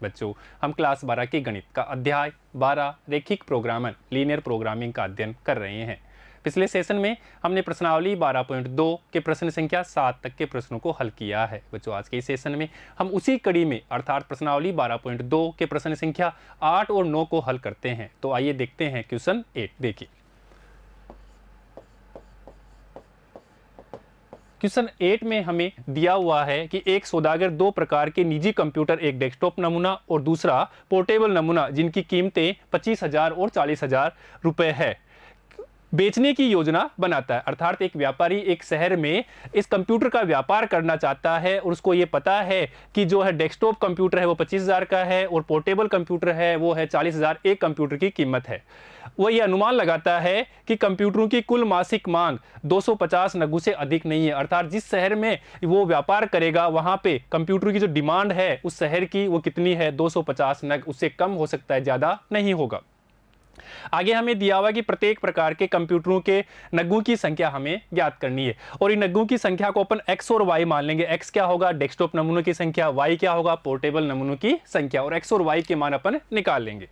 बच्चों, हम क्लास 12 के गणित का अध्याय 12 रेखिक प्रोग्रामर लीनियर प्रोग्रामिंग का अध्ययन कर रहे हैं। पिछले सेशन में हमने प्रश्नावली 12.2 के प्रश्न संख्या 7 तक के प्रश्नों को हल किया है। बच्चों, आज के इस सेशन में हम उसी कड़ी में अर्थात प्रश्नावली 12.2 के प्रश्न संख्या 8 और 9 को हल करते हैं। तो आइए देखते हैं क्वेश्चन 8। देखिए क्वेश्चन 8 में हमें दिया हुआ है कि एक सौदागर दो प्रकार के निजी कंप्यूटर, एक डेस्कटॉप नमूना और दूसरा पोर्टेबल नमूना, जिनकी कीमतें 25,000 और 40,000 रुपए है, बेचने की योजना बनाता है। अर्थात एक व्यापारी एक शहर में इस कंप्यूटर का व्यापार करना चाहता है और उसको ये पता है कि जो है डेस्कटॉप कंप्यूटर है वो 25,000 का है और पोर्टेबल कंप्यूटर है वो है 40,000 एक कंप्यूटर की कीमत है। वो ये अनुमान लगाता है कि कंप्यूटरों की कुल मासिक मांग 250 नगु से अधिक नहीं है। अर्थात जिस शहर में वो व्यापार करेगा वहां पे कंप्यूटर की जो डिमांड है उस शहर की वो कितनी है, 250 नग, उससे कम हो सकता है, ज्यादा नहीं होगा। आगे हमें दिया हुआ कि प्रत्येक प्रकार के कंप्यूटरों के नगों की संख्या हमें ज्ञात करनी है और इन नगों की संख्या को अपन x और y मान लेंगे। x क्या होगा, डेस्कटॉप नमूनों की संख्या, y क्या होगा, पोर्टेबल नमूनों की संख्या, और x और y के मान अपन निकाल लेंगे,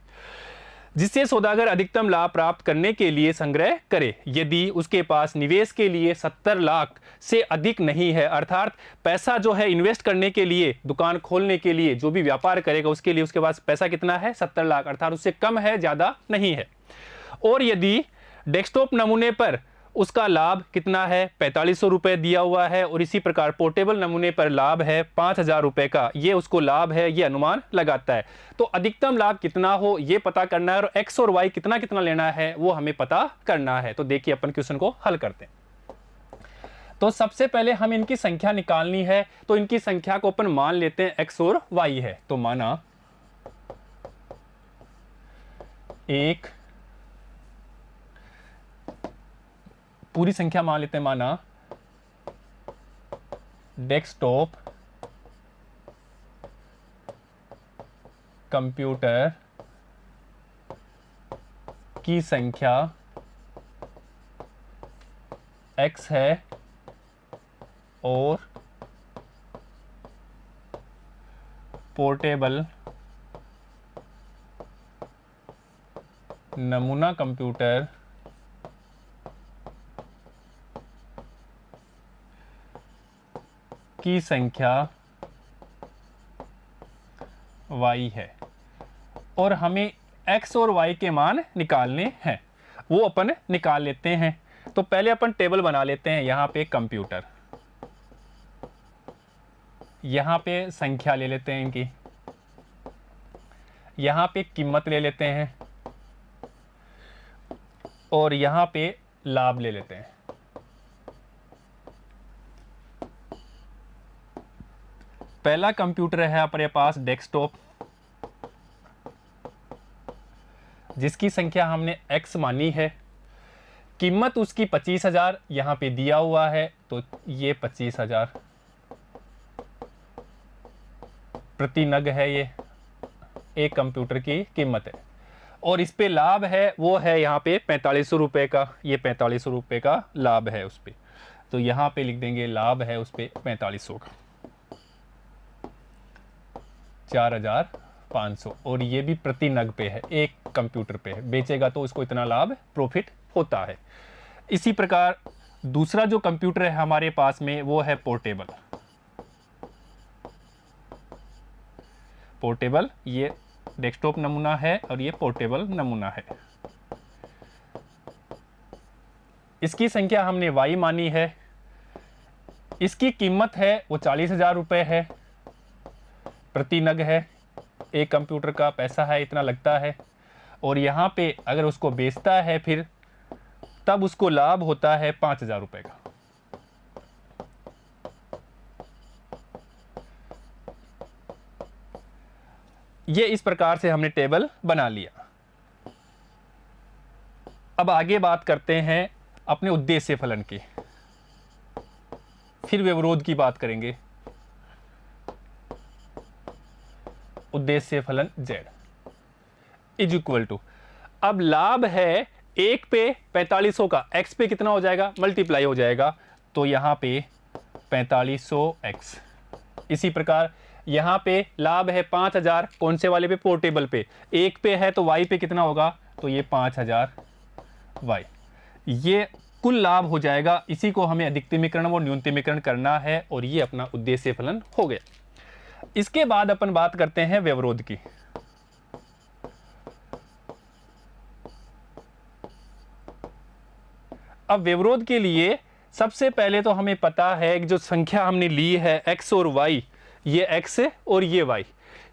जिससे सौदागर अधिकतम लाभ प्राप्त करने के लिए संग्रह करे यदि उसके पास निवेश के लिए 70 लाख से अधिक नहीं है। अर्थात पैसा जो है इन्वेस्ट करने के लिए, दुकान खोलने के लिए, जो भी व्यापार करेगा उसके लिए उसके पास पैसा कितना है, 70 लाख, अर्थात उससे कम है, ज्यादा नहीं है। और यदि डेस्कटॉप नमूने पर उसका लाभ कितना है, 4500 रुपए दिया हुआ है, और इसी प्रकार पोर्टेबल नमूने पर लाभ है 5,000 रुपए का, ये उसको लाभ है, ये अनुमान लगाता है। तो अधिकतम लाभ कितना हो ये पता करना है और x और y कितना कितना लेना है वो हमें पता करना है। तो देखिए अपन क्वेश्चन को हल करते हैं। तो सबसे पहले हम इनकी संख्या निकालनी है, तो इनकी संख्या को अपन मान लेते हैं x और y है। तो माना 1, पूरी संख्या मान लेते हैं, माना डेस्कटॉप कंप्यूटर की संख्या x है और पोर्टेबल नमूना कंप्यूटर की संख्या y है और हमें x और y के मान निकालने हैं, वो अपन निकाल लेते हैं। तो पहले अपन टेबल बना लेते हैं। यहाँ पे कंप्यूटर, यहाँ पे संख्या ले लेते हैं इनकी, यहाँ पे कीमत ले लेते हैं और यहाँ पे लाभ ले लेते हैं। पहला कंप्यूटर है अपने पास डेस्कटॉप, जिसकी संख्या हमने x मानी है, कीमत उसकी 25,000 यहाँ पे दिया हुआ है, तो ये 25,000 प्रति नग है, ये एक कंप्यूटर की कीमत है। और इस पे लाभ है वो है यहाँ पे 4500 रुपए का, ये 4500 रुपए का लाभ है उस पे, तो यहाँ पे लिख देंगे लाभ है उस पे 4500 का, 4,500, और ये भी प्रति नग पे है, एक कंप्यूटर पे है, बेचेगा तो उसको इतना लाभ प्रॉफिट होता है। इसी प्रकार दूसरा जो कंप्यूटर है हमारे पास में वो है पोर्टेबल। पोर्टेबल ये डेस्कटॉप नमूना है और ये पोर्टेबल नमूना है। इसकी संख्या हमने y मानी है, इसकी कीमत है वो 40,000 रुपए है, प्रति नग है, एक कंप्यूटर का पैसा है, इतना लगता है। और यहाँ पे अगर उसको बेचता है फिर तब उसको लाभ होता है 5,000 रुपए का। ये इस प्रकार से हमने टेबल बना लिया। अब आगे बात करते हैं अपने उद्देश्य फलन की, फिर व्यवरोध की बात करेंगे। उद्देश्य फलन z इज इक्वल टू, अब लाभ है 1 पे 4500 का, x पे कितना हो जाएगा, मल्टीप्लाई हो जाएगा, तो यहाँ पे 4500x। इसी प्रकार यहाँ पे लाभ है 5000, कौन से वाले पे, पोर्टेबल पे। एक पे है तो वाई पे कितना होगा, तो ये 5000 वाई, ये कुल लाभ हो जाएगा। इसी को हमें अधिकतमीकरण और न्यूनतमीकरण करना है और ये अपना उद्देश्य फलन हो गया। इसके बाद अपन बात करते हैं व्यवरोध की। अब व्यवरोध के लिए सबसे पहले तो हमें पता है कि जो संख्या हमने ली है x और y, ये x और ये y,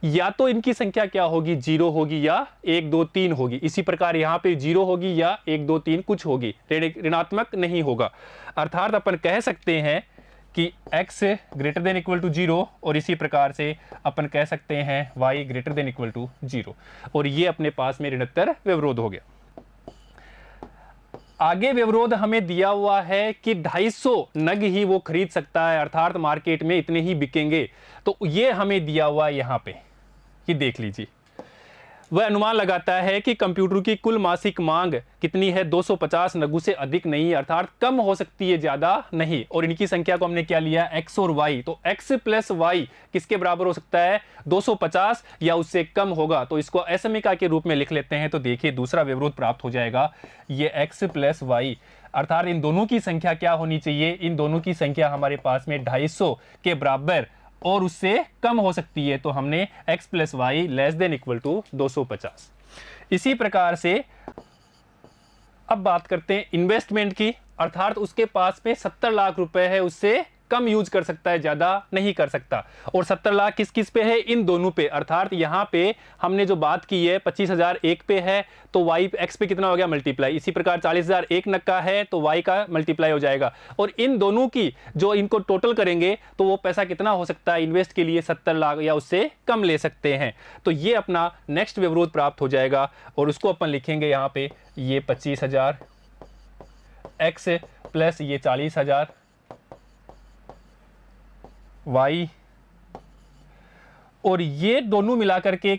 या तो इनकी संख्या क्या होगी, 0 होगी या 1 2 3 होगी। इसी प्रकार यहाँ पे 0 होगी या 1 2 3 कुछ होगी, ऋणात्मक नहीं होगा। अर्थात अपन कह सकते हैं कि x greater than equal to 0 और इसी प्रकार से अपन कह सकते हैं y greater than equal to 0, और ये अपने पास में ऋणोत्तर व्यवरोध हो गया। आगे व्यवरोध हमें दिया हुआ है कि 250 नग ही वो खरीद सकता है, अर्थात मार्केट में इतने ही बिकेंगे। तो ये हमें दिया हुआ है यहाँ पे, ये देख लीजिए। वह अनुमान लगाता है कि कंप्यूटर की कुल मासिक मांग कितनी है, 250 नगों से अधिक नहीं, अर्थात कम हो सकती है, ज्यादा नहीं। और इनकी संख्या को हमने क्या लिया, x और y, तो x प्लस y किसके बराबर हो सकता है, 250 या उससे कम होगा। तो इसको असमीका के रूप में लिख लेते हैं। तो देखिए दूसरा व्यवरोध प्राप्त हो जाएगा, ये x प्लस वाई, अर्थात इन दोनों की संख्या क्या होनी चाहिए, इन दोनों की संख्या हमारे पास में 250 के बराबर और उससे कम हो सकती है। तो हमने x plus Y less than equal to 250। इसी प्रकार से अब बात करते हैं इन्वेस्टमेंट की, अर्थात उसके पास में 70 लाख रुपए है, उससे कम यूज कर सकता है, ज्यादा नहीं कर सकता। और 70 लाख किस किस पे है, इन दोनों पे। अर्थात यहाँ पे हमने जो बात की है 25,000 एक पे है, तो वाई एक्स पे कितना हो गया, मल्टीप्लाई। इसी प्रकार 40,000 एक नग का है तो वाई का मल्टीप्लाई हो जाएगा। और इन दोनों की जो इनको टोटल करेंगे तो वो पैसा कितना हो सकता है, इन्वेस्ट के लिए 70 लाख या उससे कम ले सकते हैं। तो ये अपना नेक्स्ट व्यवरोध प्राप्त हो जाएगा और उसको अपन लिखेंगे यहाँ पे, ये 25,000 एक्स प्लस ये 40,000 y, और ये दोनों मिलाकर के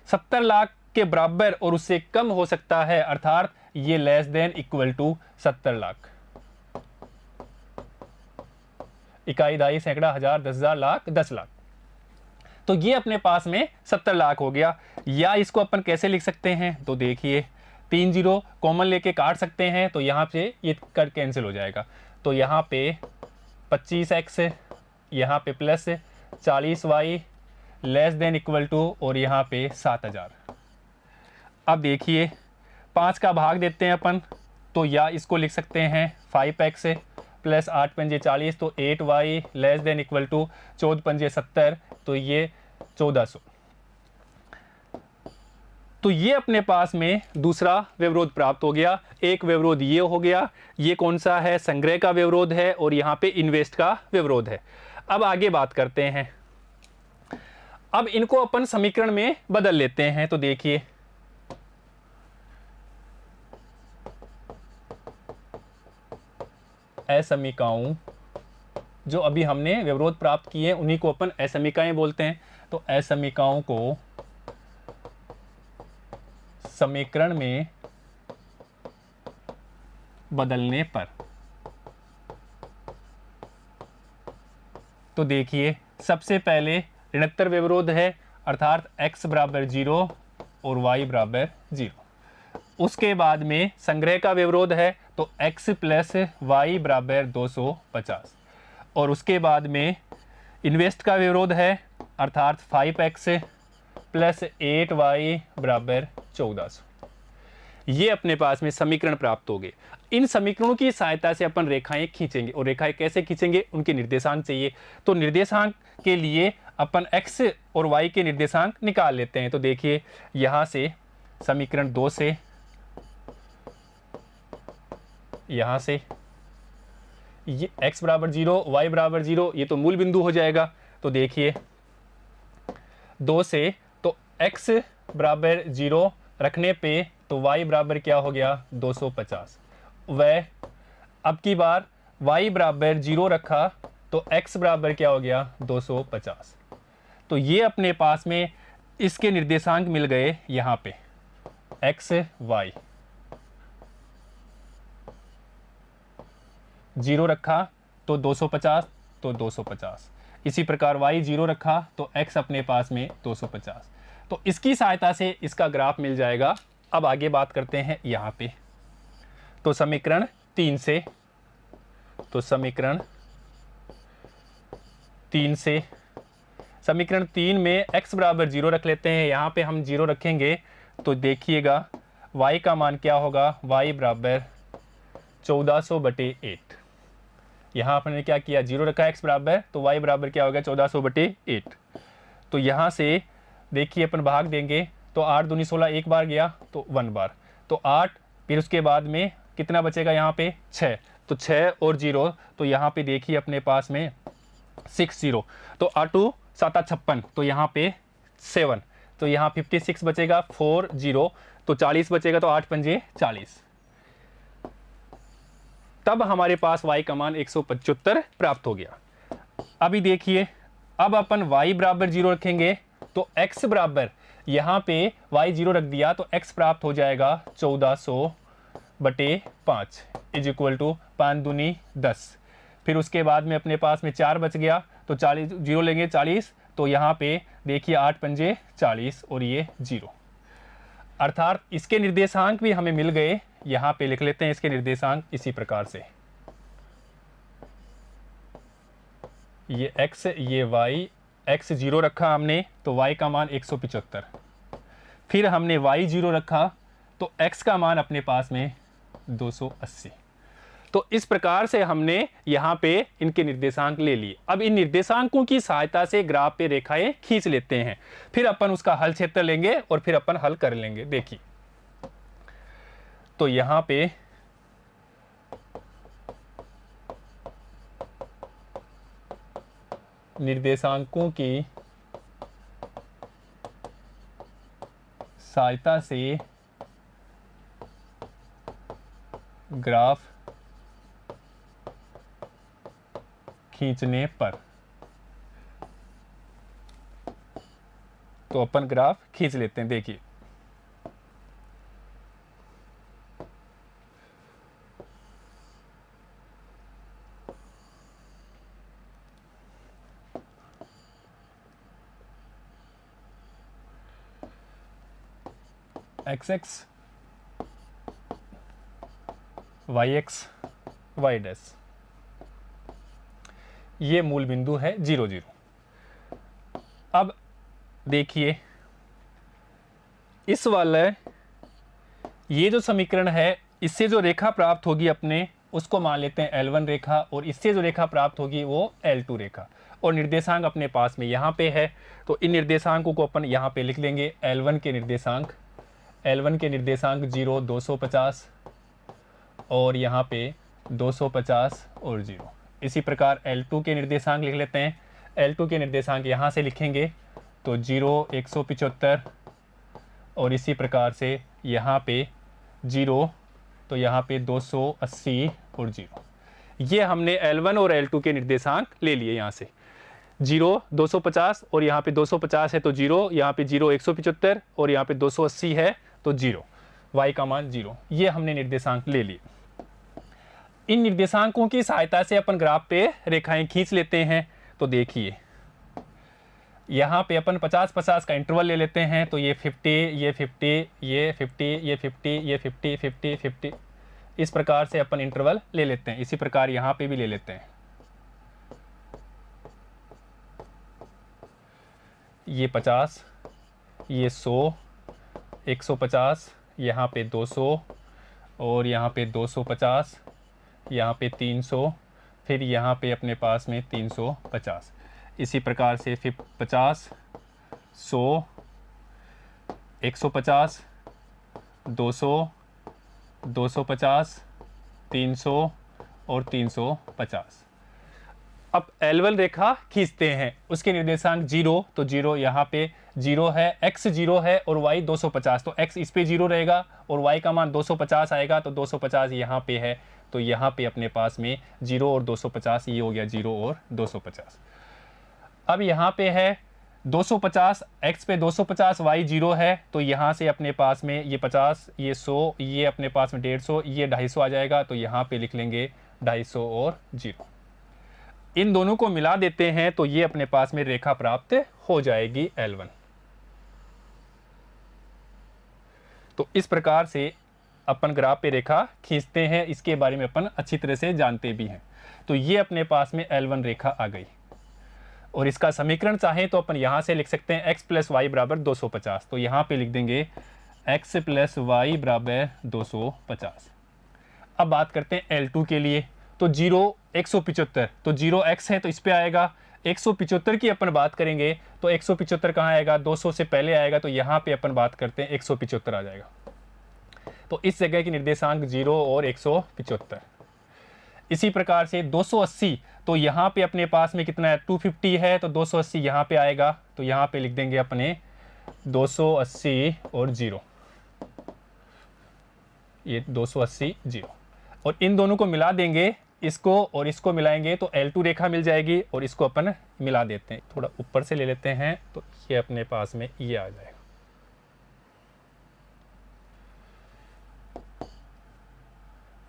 70 लाख के बराबर और उससे कम हो सकता है, अर्थात ये less than equal to 70 lakh. इकाई, दाई, सैकड़ा, हजार, 10,000, लाख, 10 लाख। तो ये अपने पास में 70 लाख हो गया। या इसको अपन कैसे लिख सकते हैं, तो देखिए 3 0 कॉमन लेके काट सकते हैं, तो यहाँ पे ये कट कैंसिल हो जाएगा। तो यहाँ पे 25x, यहाँ पे plus 40y less than equal to, और यहाँ पे 7,000। अब देखिए 5 का भाग देते हैं अपन, तो या इसको लिख सकते हैं 5x प्लस 8 पंजे 40, तो 8y less than equal to 14 पंजे 70, तो ये 1400। तो ये अपने पास में दूसरा व्यवरोध प्राप्त हो गया। एक व्यवरोध ये हो गया, ये कौन सा है, संग्रह का व्यवरोध है, और यहाँ पे इन्वेस्ट का व्यवरोध है। अब आगे बात करते हैं, अब इनको अपन समीकरण में बदल लेते हैं। तो देखिए असमीकाओं, जो अभी हमने व्यवरोध प्राप्त किए उन्हीं को अपन असमीकाएं बोलते हैं। तो असमीकाओं को समीकरण में बदलने पर, तो देखिए सबसे पहले ऋणोत्तर व्यवरोध है, अर्थात x बराबर 0 और y बराबर 0। उसके बाद में संग्रह का व्यवरोध है, तो x प्लस वाई बराबर 250। और उसके बाद में इन्वेस्ट का व्यवरोध है, अर्थात 5x प्लस 8y बराबर 1400। ये अपने पास में समीकरण प्राप्त हो गए। इन समीकरणों की सहायता से अपन रेखाएं खींचेंगे, और रेखाएं कैसे खींचेंगे, उनके निर्देशांक चाहिए। तो निर्देशांक के लिए अपन x और y के निर्देशांक निकाल लेते हैं। तो देखिए यहाँ से समीकरण 2 से, यहाँ से ये x बराबर 0 y बराबर 0, ये तो मूल बिंदु हो जाएगा। तो देखिए 2 से, तो x बराबर 0 रखने पे तो y बराबर क्या हो गया, 250। वह अब की बार y बराबर 0 रखा तो x बराबर क्या हो गया, 250। तो ये अपने पास में इसके निर्देशांक मिल गए यहाँ पे, x y 0 रखा तो 250, तो 250। इसी प्रकार y 0 रखा तो x अपने पास में 250। तो इसकी सहायता से इसका ग्राफ मिल जाएगा। अब आगे बात करते हैं यहाँ पे। तो समीकरण 3 से, समीकरण 3 में x बराबर 0 रख लेते हैं। यहाँ पे हम 0 रखेंगे तो देखिएगा y का मान क्या होगा, y बराबर 1400/8। यहाँ आपने क्या किया, 0 रखा x बराबर, तो y बराबर क्या होगा 1400/8। तो यहाँ से देखिए अपन भाग देंगे तो 8 दूनी 16, एक बार गया तो 1 बार, तो 8, फिर उसके बाद में कितना बचेगा यहाँ पे 6, तो 6 और 0, तो यहाँ पे देखिए अपने पास में 6 0, तो 8 7 56, तो यहाँ पे 7, तो यहाँ 56 बचेगा, 4 0, तो 40 बचेगा, तो 8 पंजे 40। तब हमारे पास y का मान 175 प्राप्त हो गया। अभी देखिए, अब अपन y बराबर 0 रखेंगे तो x बराबर, यहाँ पे y 0 रख दिया तो x प्राप्त हो जाएगा 1400/5 इज इक्वल टू 5 दूनी 10। फिर उसके बाद में अपने पास में 4 बच गया तो 40, 0 लेंगे 40, तो यहाँ पे देखिए 8 पंजे 40 और ये 0, अर्थात इसके निर्देशांक भी हमें मिल गए। यहाँ पे लिख लेते हैं इसके निर्देशांक इसी प्रकार से, ये x ये y, x 0 रखा हमने तो y का मान 175, फिर हमने y 0 रखा तो x का मान अपने पास में 280। तो इस प्रकार से हमने यहाँ पे इनके निर्देशांक ले लिए। अब इन निर्देशांकों की सहायता से ग्राफ पे रेखाएं खींच लेते हैं, फिर अपन उसका हल क्षेत्र लेंगे और फिर अपन हल कर लेंगे। देखिए, तो यहाँ पे निर्देशांकों की सहायता से ग्राफ खींचने पर, तो अपन ग्राफ खींच लेते हैं। देखिए, x y y डैश, ये मूल बिंदु है 0 0। अब देखिए, इस वाले ये जो समीकरण है, इससे जो रेखा प्राप्त होगी अपने उसको मान लेते हैं L1 रेखा, और इससे जो रेखा प्राप्त होगी वो L2 रेखा, और निर्देशांक अपने पास में यहाँ पे है। तो इन निर्देशांकों को अपन यहाँ पे लिख लेंगे। L1 के निर्देशांक 0 250 और यहाँ पे 250 और 0। इसी प्रकार L2 के निर्देशांक लिख लेते हैं। L2 के निर्देशांक यहाँ से लिखेंगे तो 0 175 और इसी प्रकार से यहाँ पे 0, तो यहाँ पे 280 और 0। ये हमने L1 और L2 के निर्देशांक ले लिए। यहाँ से 0 250 और यहाँ पे 250 है तो 0, यहाँ पे 0 175 और यहाँ पे 280 है तो 0, y का मान 0। ये हमने निर्देशांक ले लिए। इन निर्देशांकों की सहायता से अपन ग्राफ पे रेखाएं खींच लेते हैं। तो देखिए, यहाँ पे अपन 50-50 का इंटरवल ले लेते हैं, तो ये 50, ये 50, ये 50, ये 50, ये 50, 50, 50, इस प्रकार से अपन इंटरवल ले लेते हैं। इसी प्रकार यहाँ पे भी ले लेते हैं। ये 50, ये 100, 150, यहाँ पे 200 और यहाँ पे 250, यहाँ पे 300, फिर यहाँ पे अपने पास में 350। इसी प्रकार से फिर 50, 100, 150, 200, 250, 300 और 350। अब L1 रेखा खींचते हैं, उसके निर्देशांक 0, तो 0 यहाँ पे 0 है, x 0 है और y 250, तो x इस पे 0 रहेगा और y का मान 250 आएगा, तो 250 यहाँ पे है, तो यहाँ पे अपने पास में 0 और 250, ये हो गया 0 और 250। अब यहाँ पे है 250, x पे 250, y 0 है, तो यहाँ से अपने पास में ये 50, ये 100, ये अपने पास में 150, ये 250 आ जाएगा, तो यहाँ पे लिख लेंगे 250 और 0। इन दोनों को मिला देते हैं तो ये अपने पास में रेखा प्राप्त हो जाएगी L1। तो इस प्रकार से अपन ग्राफ पे रेखा खींचते हैं, इसके बारे में अपन अच्छी तरह से जानते भी हैं। तो ये अपने पास में L1 रेखा आ गई और इसका समीकरण चाहें तो अपन यहाँ से लिख सकते हैं x प्लस वाई बराबर 250। तो यहाँ पे लिख देंगे x प्लस वाई बराबर 250। अब बात करते हैं L2 के लिए। तो 0 175, तो 0x है तो इस पे आएगा। 175 की अपन बात करेंगे तो 175 कहाँ आएगा, 200 से पहले आएगा, तो यहाँ पे अपन बात करते हैं 175 आ जाएगा। तो इस जगह की निर्देशांक 0 और 175। इसी प्रकार से 280, तो यहाँ पे अपने पास में कितना है, 250 है, तो 280 यहाँ पे आएगा। तो यहाँ पे लिख देंगे अपने 280 और 0, ये 280 0, और इन दोनों को मिला देंगे, इसको और इसको मिलाएंगे तो L2 रेखा मिल जाएगी। और इसको अपन मिला देते हैं, थोड़ा ऊपर से ले लेते हैं, तो ये अपने पास में ये आ जाएगा।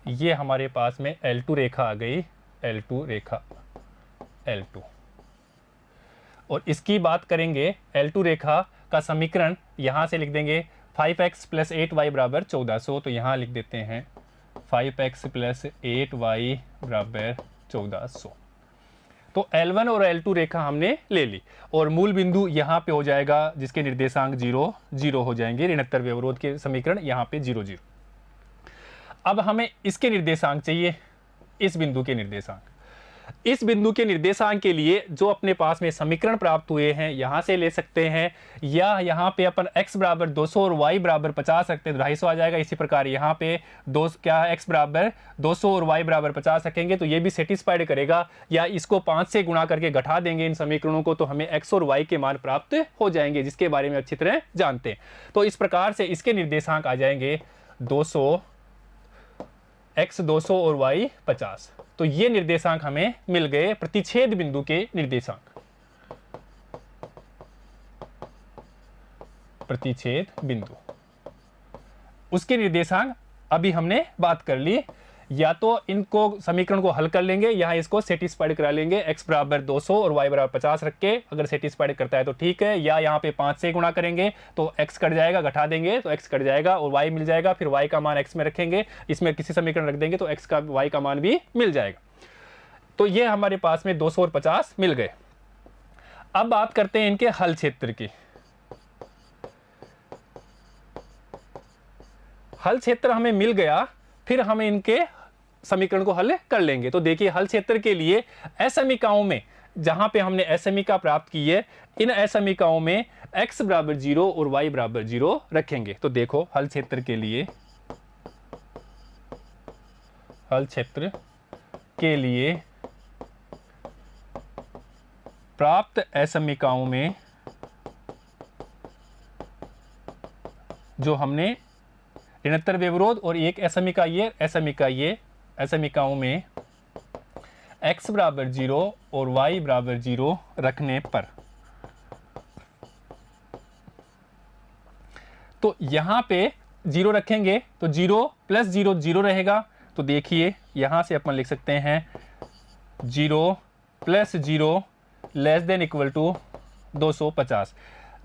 ये हमारे पास में L2 रेखा आ गई, L2 रेखा, L2। और इसकी बात करेंगे, L2 रेखा का समीकरण यहाँ से लिख देंगे 5x प्लस 8y बराबर 1400। तो यहाँ लिख देते हैं 5x प्लस 8y बराबर 1400। तो L1 और L2 रेखा हमने ले ली और मूल बिंदु यहाँ पे हो जाएगा जिसके निर्देशांक 0 0 हो जाएंगे। ऋणात्तर व्यवरोध के समीकरण यहाँ पे 0 0। अब हमें इसके निर्देशांक चाहिए, इस बिंदु के निर्देशांक। इस बिंदु के निर्देशांक के लिए जो अपने पास में समीकरण प्राप्त हुए हैं यहाँ से ले सकते हैं, या यहाँ पे अपन x बराबर 200 और y बराबर 50 रखते हैं तो 250 आ जाएगा। इसी प्रकार यहाँ पे x बराबर 200 और y बराबर 50 रखेंगे तो ये भी सेटिस्फाइड करेगा, या इसको 5 से गुणा करके घटा देंगे इन समीकरणों को, तो हमें x और y के मान प्राप्त हो जाएंगे, जिसके बारे में अच्छी तरह जानते हैं। तो इस प्रकार से इसके निर्देशांक आ जाएंगे 200, x 200 और y 50। तो ये निर्देशांक हमें मिल गए प्रतिच्छेद बिंदु के निर्देशांक, प्रतिच्छेद बिंदु उसके निर्देशांक अभी हमने बात कर ली। या तो इनको समीकरण को हल कर लेंगे, यहाँ इसको सेटिस्फाइड करा लेंगे, x बराबर 200 और y बराबर 50 रख के, अगर सेटिस्फाइड करता है तो ठीक है, या यहाँ पे 5 से गुणा करेंगे तो x कट जाएगा, घटा देंगे तो x कट जाएगा और y मिल जाएगा। फिर y का मान x में रखेंगे, इसमें किसी समीकरण रख देंगे तो x का y का मान भी मिल जाएगा। तो ये हमारे पास में 200 और 50 मिल गए। अब बात करते हैं इनके हल क्षेत्र की। हल क्षेत्र हमें मिल गया, फिर हमें इनके समीकरण को हल कर लेंगे। तो देखिए हल क्षेत्र के लिए असमीकाओं में, जहां पे हमने असमीका प्राप्त की है, इन असमीकाओं में x बराबर 0 और y बराबर 0 रखेंगे। तो देखो हल क्षेत्र के लिए, हल क्षेत्र के लिए प्राप्त असमीकाओं में जो हमने ऋणात्तर व्यवरोध और एक असमीका ये असमीकाओं में x बराबर 0 और y बराबर 0 रखने पर, तो यहां पे 0 रखेंगे तो 0 प्लस 0 0 रहेगा। तो देखिए यहां से अपन लिख सकते हैं 0 plus 0 less than equal to 250।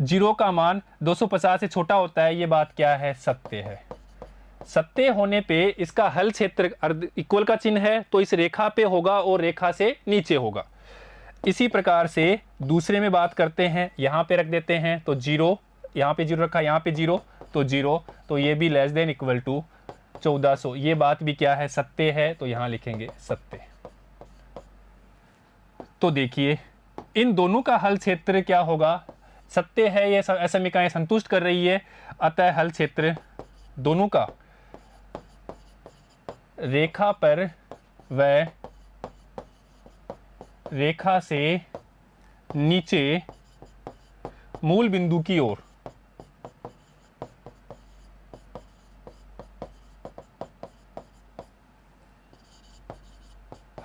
0 का मान 250 से छोटा होता है, ये बात क्या है, सत्य है। सत्य होने पे इसका हल क्षेत्र अर्ध इक्वल का चिन्ह है, तो इस रेखा पे होगा और रेखा से नीचे होगा। इसी प्रकार से दूसरे में बात करते हैं, यहाँ पे रख देते हैं तो 0, यहाँ पे 0 रखा, यहाँ पे 0 तो 0, तो ये भी लेस देन इक्वल टू 1400। ये बात भी क्या है, सत्य है, तो यहाँ लिखेंगे सत्य। तो देखिए इन दोनों का हल क्षेत्र क्या होगा, सत्य है, ये असमीकाएं संतुष्ट कर रही है, अतः हल क्षेत्र दोनों का रेखा पर व रेखा से नीचे मूल बिंदु की ओर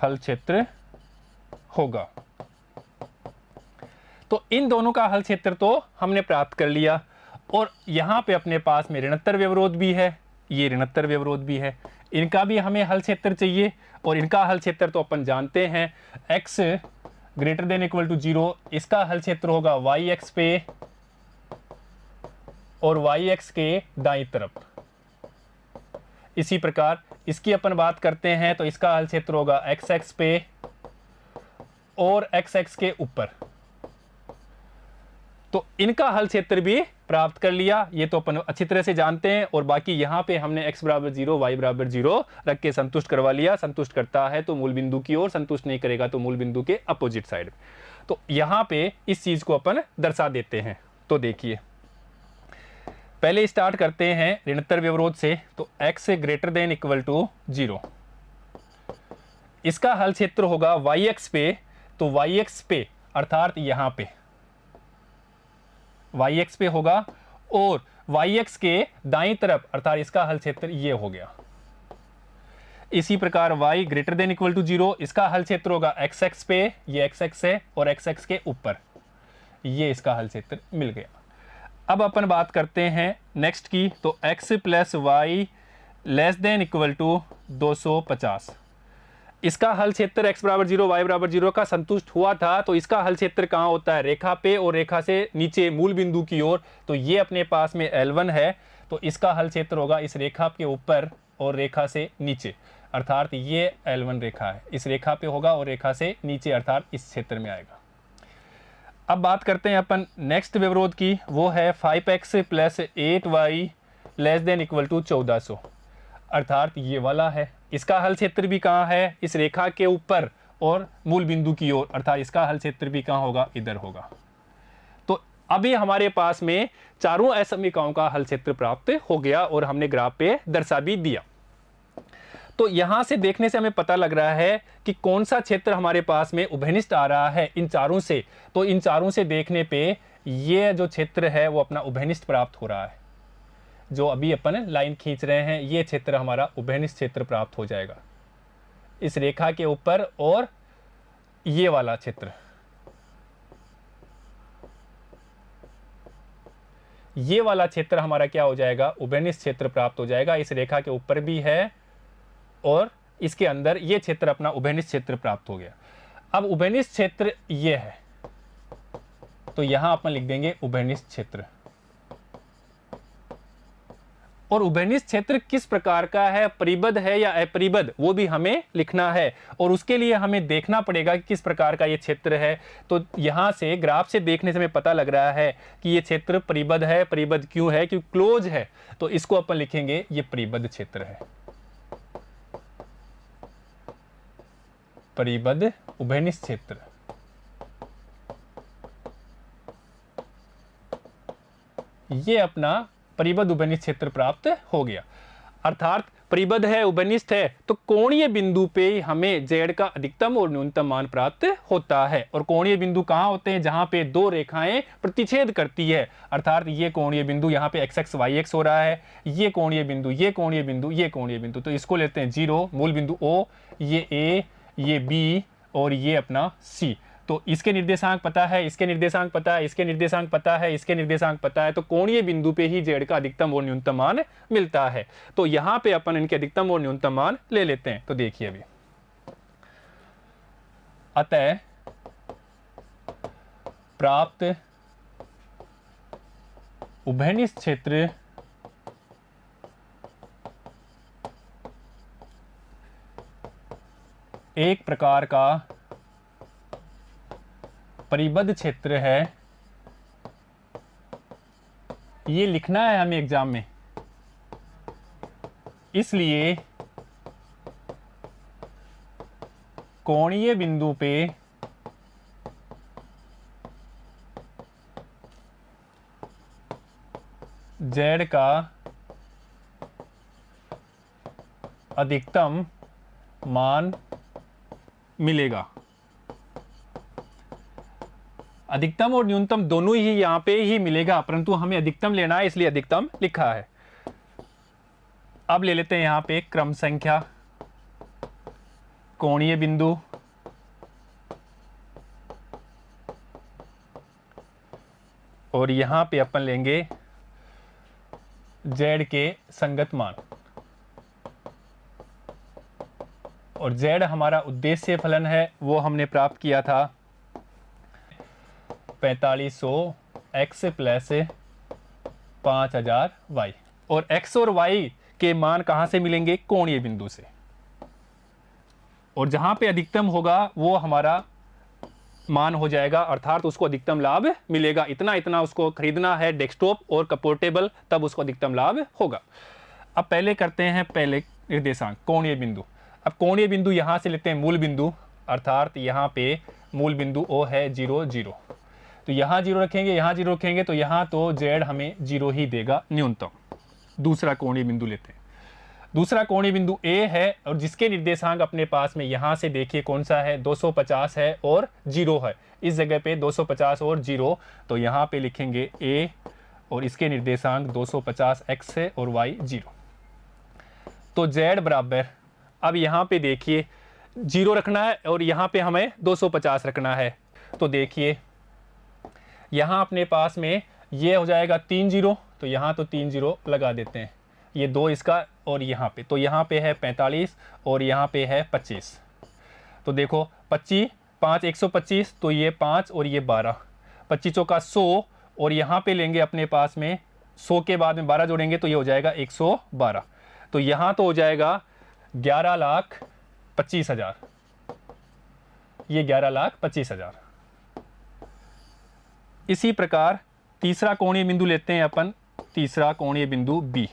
हल क्षेत्र होगा। तो इन दोनों का हल क्षेत्र तो हमने प्राप्त कर लिया, और यहां पे अपने पास में ऋणात्तर व्यवरोध भी है, ये ऋणोत्तर व्यवरोध भी है। इनका भी हमें हल क्षेत्र चाहिए और इनका हल क्षेत्र तो अपन जानते हैं x greater than equal to 0, इसका हल क्षेत्र होगा yx पे और yx के दाईं तरफ। इसी प्रकार इसकी अपन बात करते हैं तो इसका हल क्षेत्र होगा xx पे और xx के ऊपर। तो इनका हल क्षेत्र भी प्राप्त कर लिया, ये तो अपन अच्छी तरह से जानते हैं। और बाकी यहाँ पे हमने x बराबर 0 y बराबर 0 रख के संतुष्ट करवा लिया। संतुष्ट करता है तो मूल बिंदु की ओर, संतुष्ट नहीं करेगा तो मूल बिंदु के अपोजिट साइड। तो यहाँ पे इस चीज को अपन दर्शा देते हैं। तो देखिए पहले स्टार्ट करते हैं ऋणोत्तर व्यवरोध से। तो x greater than equal to 0, इसका हल क्षेत्र होगा yx पे। तो yx पे अर्थात यहाँ पे yx पे होगा और yx के दाईं तरफ अर्थात इसका हल क्षेत्र ये हो गया। इसी प्रकार y greater than equal to 0, इसका हल क्षेत्र होगा xx पे, ये xx है और xx के ऊपर, ये इसका हल क्षेत्र मिल गया। अब अपन बात करते हैं नेक्स्ट की। तो x plus Y less than equal to 250, इसका हल क्षेत्र x बराबर 0 y बराबर 0 का संतुष्ट हुआ था। तो इसका हल क्षेत्र कहाँ होता है? रेखा पे और रेखा से नीचे मूल बिंदु की ओर। तो ये अपने पास में L1 है, तो इसका हल क्षेत्र होगा इस रेखा के ऊपर और रेखा से नीचे, अर्थात ये L1 रेखा है, इस रेखा पे होगा और रेखा से नीचे अर्थात इस क्षेत्र में आएगा। अब बात करते हैं अपन नेक्स्ट व्यवरोध की, वो है 5x plus 8y less than equal to 1400, अर्थात ये वाला है। इसका हल क्षेत्र भी कहाँ है? इस रेखा के ऊपर और मूल बिंदु की ओर, अर्थात इसका हल क्षेत्र भी कहाँ होगा? इधर होगा। तो अभी हमारे पास में चारों असमीकाओं का हल क्षेत्र प्राप्त हो गया और हमने ग्राफ पे दर्शा भी दिया। तो यहां से देखने से हमें पता लग रहा है कि कौन सा क्षेत्र हमारे पास में उभयनिष्ठ आ रहा है इन चारों से। तो इन चारों से देखने पे ये जो क्षेत्र है वो अपना उभयनिष्ठ प्राप्त हो रहा है। जो अभी अपन लाइन खींच रहे हैं ये क्षेत्र हमारा उभयनिष्ठ क्षेत्र प्राप्त हो जाएगा इस रेखा के ऊपर, और ये वाला क्षेत्र, ये वाला क्षेत्र हमारा क्या हो जाएगा? उभयनिष्ठ क्षेत्र प्राप्त हो जाएगा। इस रेखा के ऊपर भी है और इसके अंदर ये क्षेत्र अपना उभयनिष्ठ क्षेत्र प्राप्त हो गया। अब उभयनिष्ठ क्षेत्र ये है, तो यहां अपन लिख देंगे उभयनिष्ठ क्षेत्र। और उभयनिष्ठ क्षेत्र किस प्रकार का है? परिबद्ध है या अपरिबद्ध, वो भी हमें लिखना है। और उसके लिए हमें देखना पड़ेगा कि किस प्रकार का ये क्षेत्र है। तो यहां से ग्राफ से देखने से हमें पता लग रहा है कि ये क्षेत्र परिबद्ध है। परिबद्ध क्यों है? क्योंकि क्लोज है, तो इसको अपन लिखेंगे ये परिबद्ध क्षेत्र है। परिबद्ध उभयनिष्ठ क्षेत्र, ये अपना परिबद्ध उभयनिष्ठ क्षेत्र प्राप्त हो गया। अर्थात परिबद्ध है, उभयनिष्ठ है, तो कोणीय बिंदु पे हमें z का अधिकतम और न्यूनतम मान प्राप्त होता है। और कोणीय बिंदु कहाँ होते हैं? जहां पे दो रेखाएं प्रतिच्छेद करती है, अर्थात ये कोणीय बिंदु यहाँ पे xx yx हो रहा है, ये कोणीय बिंदु, ये कोणीय बिंदु, ये कोणीय बिंदु। तो इसको लेते हैं 0, मूल बिंदु O, ये A, ये B और ये अपना C। तो इसके निर्देशांक पता है, इसके निर्देशांक पता है, इसके निर्देशांक पता है, इसके निर्देशांक पता है। तो कोणीय बिंदु पे ही z का अधिकतम और न्यूनतम मान मिलता है। तो यहां पे अपन इनके अधिकतम और न्यूनतम मान ले लेते हैं। तो देखिए अभी, अतः प्राप्त उभयनिष्ठ क्षेत्र एक प्रकार का परिबद्ध क्षेत्र है। ये लिखना है हमें एग्जाम में, इसलिए कोणीय बिंदु पे z का अधिकतम मान मिलेगा। अधिकतम और न्यूनतम दोनों ही यहां पे ही मिलेगा, परंतु हमें अधिकतम लेना है इसलिए अधिकतम लिखा है। अब ले लेते हैं यहां पे क्रम संख्या, कोणीय बिंदु, और यहां पे अपन लेंगे z के संगत मान। और z हमारा उद्देश्य फलन है, वो हमने प्राप्त किया था 4500 x प्लस 5000 y। और x और y के मान कहाँ से मिलेंगे? कोणीय बिंदु से। और जहाँ पे अधिकतम होगा वो हमारा मान हो जाएगा, अर्थात उसको अधिकतम लाभ मिलेगा। इतना इतना उसको खरीदना है डेस्कटॉप और पोर्टेबल, तब उसको अधिकतम लाभ होगा। अब पहले करते हैं पहले निर्देशांक कोणीय बिंदु। अब कोणीय बिंदु यहाँ से लेते हैं मूल बिंदु, अर्थात यहाँ पे मूल बिंदु O है 0 0। तो यहाँ 0 रखेंगे, यहाँ 0 रखेंगे, तो यहाँ तो z हमें 0 ही देगा न्यूनतम। दूसरा कोणीय बिंदु लेते हैं। दूसरा कोणीय बिंदु A है और जिसके निर्देशांक अपने पास में यहाँ से देखिए कौन सा है, 250 है और 0 है। इस जगह पे 250 और 0, तो यहाँ पे लिखेंगे A और इसके निर्देशांक 250 x है और y 0। तो z बराबर, अब यहाँ पे देखिए 0 रखना है और यहाँ पे हमें 250 रखना है। तो देखिए यहाँ अपने पास में ये हो जाएगा 3 0, तो यहाँ तो 3 0 लगा देते हैं, ये 2 इसका और यहाँ पे, तो यहाँ पे है 45 और यहाँ पे है 25। तो देखो 25 5 125, तो ये 5 और ये 12, 25 का 100 और यहाँ पे लेंगे अपने पास में 100 के बाद में 12 जोड़ेंगे तो ये हो जाएगा 112। तो यहाँ तो हो जाएगा 11,25,000, ये 11,25,000। इसी प्रकार तीसरा कोणीय बिंदु लेते हैं अपन, तीसरा कोणीय बिंदु B।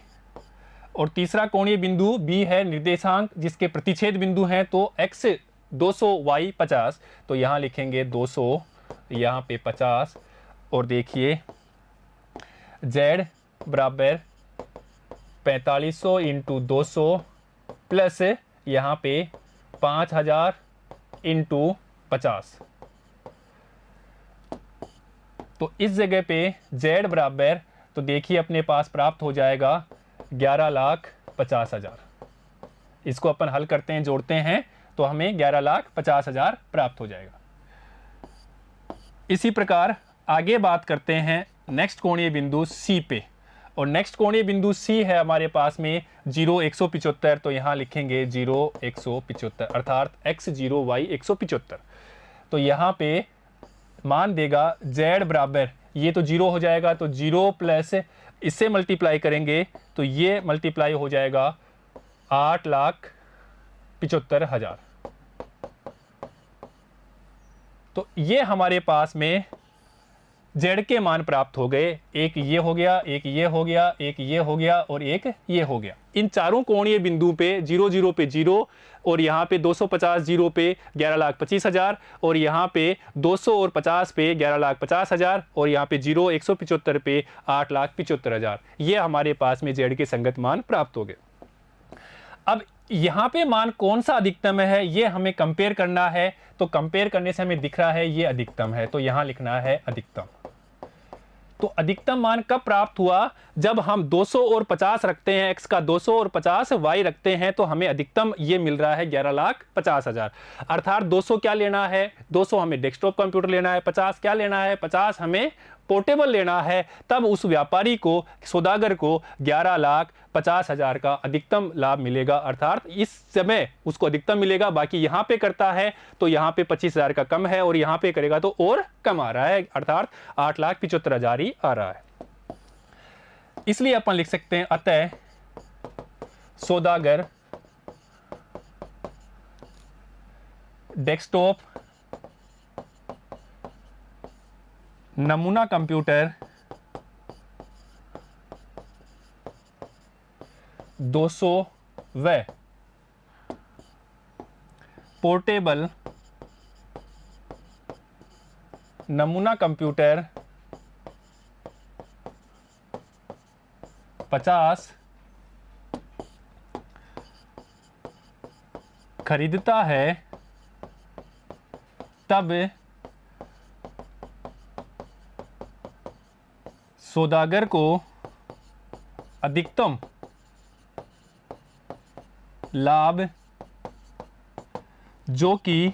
और तीसरा कोणीय बिंदु B है निर्देशांक जिसके प्रतिच्छेद बिंदु हैं, तो x 200 y 50, तो यहाँ लिखेंगे 200, यहाँ पे 50। और देखिए z बराबर 4500 इंटू 200 प्लस यहाँ पे 5000 इंटू 50। तो इस जगह पे z बराबर, तो देखिए अपने पास प्राप्त हो जाएगा 11,50,000। इसको अपन हल करते हैं, जोड़ते हैं, तो हमें 11,50,000 प्राप्त हो जाएगा। इसी प्रकार आगे बात करते हैं नेक्स्ट कोणीय बिंदु C पे। और नेक्स्ट कोणीय बिंदु C है हमारे पास में 0 175, तो यहाँ लिखेंगे 0 175, अर्थात x 0 y 175। तो यहाँ पे मान देगा z बराबर, ये तो 0 हो जाएगा, तो 0 प्लस इससे मल्टीप्लाई करेंगे तो ये मल्टीप्लाई हो जाएगा 8,75,000। तो ये हमारे पास में z के मान प्राप्त हो गए। एक ये हो गया, एक ये हो गया, एक ये हो गया और एक ये हो गया। इन चारों कोणीय बिंदु पे 0 0 पे 0 और यहाँ पे 250 0 पे 11,25,000 और यहाँ पे 200 और 50 पे 11,50,000 और यहाँ पे 0 175 पे 8,75,000। ये हमारे पास में z के संगत मान प्राप्त हो गए। अब यहाँ पे मान कौन सा अधिकतम है ये हमें कंपेयर करना है। तो कंपेयर करने से हमें दिख रहा है ये अधिकतम है, तो यहाँ लिखना है अधिकतम। तो अधिकतम मान कब प्राप्त हुआ? जब हम 200 और 50 रखते हैं, x का 200 और 50 y रखते हैं, तो हमें अधिकतम ये मिल रहा है 11,50,000। अर्थात 200 क्या लेना है? 200 हमें डेस्कटॉप कंप्यूटर लेना है। 50 क्या लेना है? 50 हमें पोर्टेबल लेना है। तब उस व्यापारी को, सौदागर को 11,50,000 का अधिकतम लाभ मिलेगा, अर्थात इस समय उसको अधिकतम मिलेगा। बाकी यहाँ पे करता है तो यहाँ पे 25,000 का कम है और यहाँ पे करेगा तो और कम आ रहा है, अर्थात 8,75,000 ही आ रहा है। इसलिए अपन लिख सकते हैं अतः सौदागर डेस्कटॉप नमूना कंप्यूटर 200 व पोर्टेबल नमूना कंप्यूटर 50 खरीदता है, तब सौदागर को अधिकतम लाभ जो कि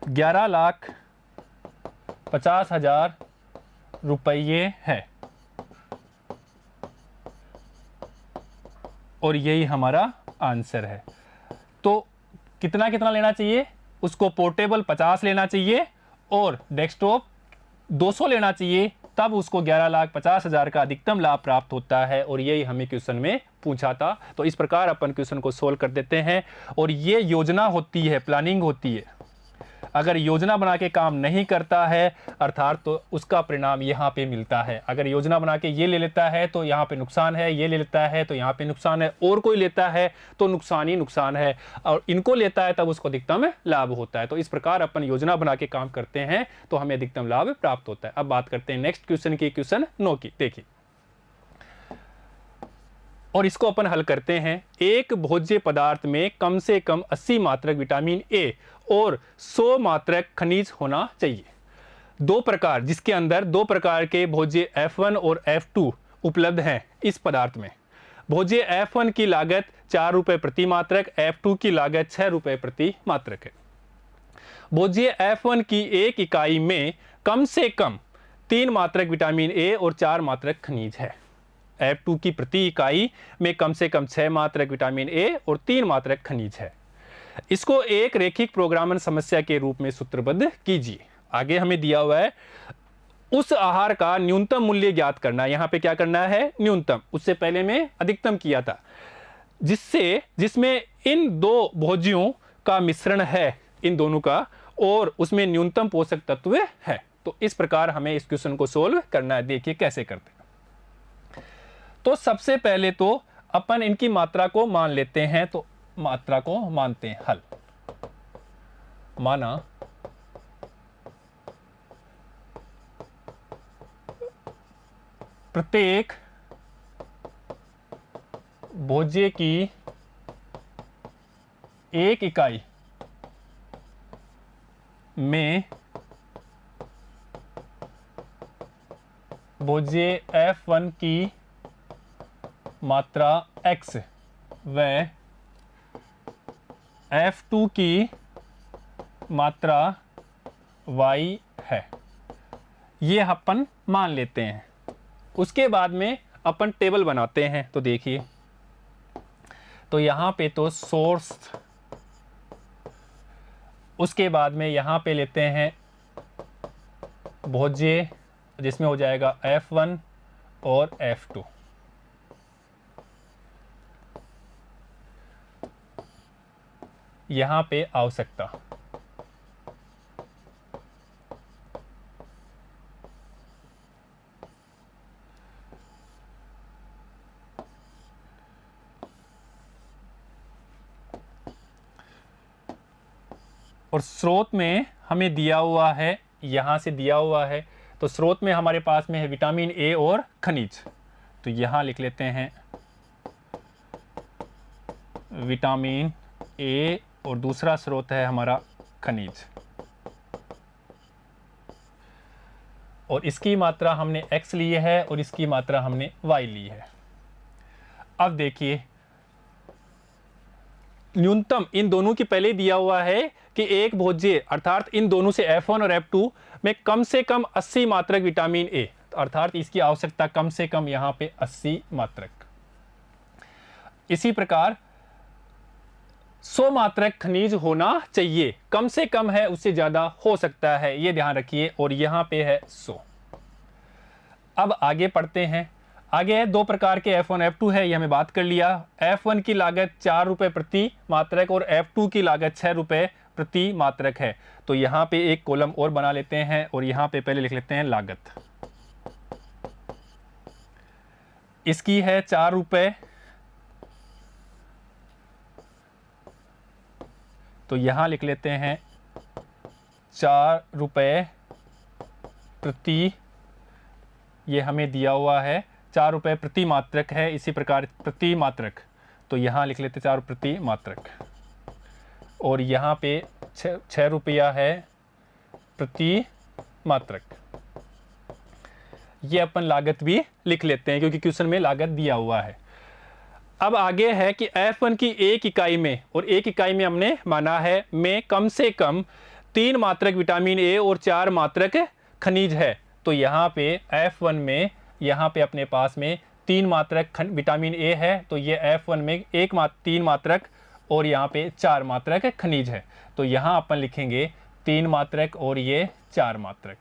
11,50,000 रुपये है, और यही हमारा आंसर है। तो कितना कितना लेना चाहिए, उसको पोर्टेबल 50 लेना चाहिए और डेस्कटॉप 200 लेना चाहिए, तब उसको 11,50,000 का अधिकतम लाभ प्राप्त होता है। और यही हमें क्वेश्चन में पूछा था। तो इस प्रकार अपन क्वेश्चन को सोल्व कर देते हैं। और ये योजना होती है, प्लानिंग होती है। अगर योजना बना के काम नहीं करता है अर्थात तो उसका परिणाम यहाँ पे मिलता है। अगर योजना बना के ये ले लेता है तो यहाँ पे नुकसान है, ये ले लेता है तो यहाँ पे नुकसान है, और कोई लेता है तो नुकसान ही नुकसान है, और इनको लेता है तब उसको अधिकतम लाभ होता है। तो इस प्रकार अपन योजना बना के काम करते हैं तो हमें अधिकतम लाभ प्राप्त होता है। अब बात करते हैं नेक्स्ट क्वेश्चन की, क्वेश्चन 9 की। देखिए, और इसको अपन हल करते हैं। एक भोज्य पदार्थ में कम से कम 80 मात्रक विटामिन ए और 100 मात्रक खनिज होना चाहिए। दो प्रकार, जिसके अंदर दो प्रकार के भोज्य F1 और F2 उपलब्ध हैं इस पदार्थ में। भोज्य F1 की लागत 4 रुपये प्रति मात्रक, F2 की लागत 6 रुपये प्रति मात्रक है। भोज्य F1 की एक इकाई में कम से कम 3 मात्रक विटामिन ए और 4 मात्रक खनिज है। F2 की प्रति इकाई में कम से कम 6 मात्रक विटामिन ए और 3 मात्रक खनिज है। इसको एक रैखिक प्रोग्रामन समस्या के रूप में सूत्रबद्ध कीजिए। आगे हमें दिया हुआ है उस आहार का न्यूनतम मूल्य ज्ञात करना। यहाँ पे क्या करना है, न्यूनतम। उससे पहले में अधिकतम किया था, जिसमें इन दो भोज्यों का मिश्रण है, इन दोनों का, और उसमें न्यूनतम पोषक तत्व है। तो इस प्रकार हमें इस क्वेश्चन को सोल्व करना है। देखिए कैसे करते हैं। तो सबसे पहले तो अपन इनकी मात्रा को मान लेते हैं। तो मात्रा को मानते हैं, हल माना प्रत्येक भोज्य की एक इकाई में भोज्य F1 की मात्रा x व F2 की मात्रा y है, ये अपन मान लेते हैं। उसके बाद में अपन टेबल बनाते हैं। तो देखिए, तो यहाँ पे तो सोर्स, उसके बाद में यहाँ पे लेते हैं भोज्य, जिसमें हो जाएगा F1 और F2। यहाँ पे आवश्यकता, और स्रोत में हमें दिया हुआ है, यहाँ से दिया हुआ है। तो स्रोत में हमारे पास में है विटामिन ए और खनिज। तो यहाँ लिख लेते हैं विटामिन ए और दूसरा स्रोत है हमारा खनिज, और इसकी मात्रा हमने x ली है और इसकी मात्रा हमने y ली है। अब देखिए, न्यूनतम इन दोनों की पहले दिया हुआ है कि एक भोज्य अर्थात इन दोनों से F1 और F2 में कम से कम 80 मात्रक विटामिन ए, अर्थात इसकी आवश्यकता कम से कम यहाँ पे 80 मात्रक। इसी प्रकार 100 मात्रक खनिज होना चाहिए। कम से कम है, उससे ज्यादा हो सकता है, ये ध्यान रखिए। और यहाँ पे है 100। अब आगे पढ़ते हैं। आगे है दो प्रकार के F1 F2 है, ये हमें बात कर लिया। F1 की लागत 4 रुपये प्रति मात्रक और F2 की लागत 6 रुपये प्रति मात्रक है। तो यहाँ पे एक कॉलम और बना लेते हैं और यहाँ पे पहले लिख लेते हैं लागत। इसकी है 4 रुपये, तो यहाँ लिख लेते हैं 4 रुपये प्रति, ये हमें दिया हुआ है 4 रुपये प्रति मात्रक है। इसी प्रकार प्रति मात्रक, तो यहाँ लिख लेते 4 प्रति मात्रक, और यहाँ पे 6 रुपया है प्रति मात्रक। ये अपन लागत भी लिख लेते हैं क्योंकि क्वेश्चन में लागत दिया हुआ है। अब आगे है कि F1 की एक इकाई में, और एक इकाई में हमने माना है में कम से कम 3 मात्रक विटामिन ए और 4 मात्रक खनिज है। तो यहाँ पे F1 में यहाँ पे अपने पास में 3 मात्रक विटामिन ए है, तो ये F1 में 3 मात्रक और यहाँ पे 4 मात्रक खनिज है। तो यहाँ अपन लिखेंगे 3 मात्रक और ये 4 मात्रक,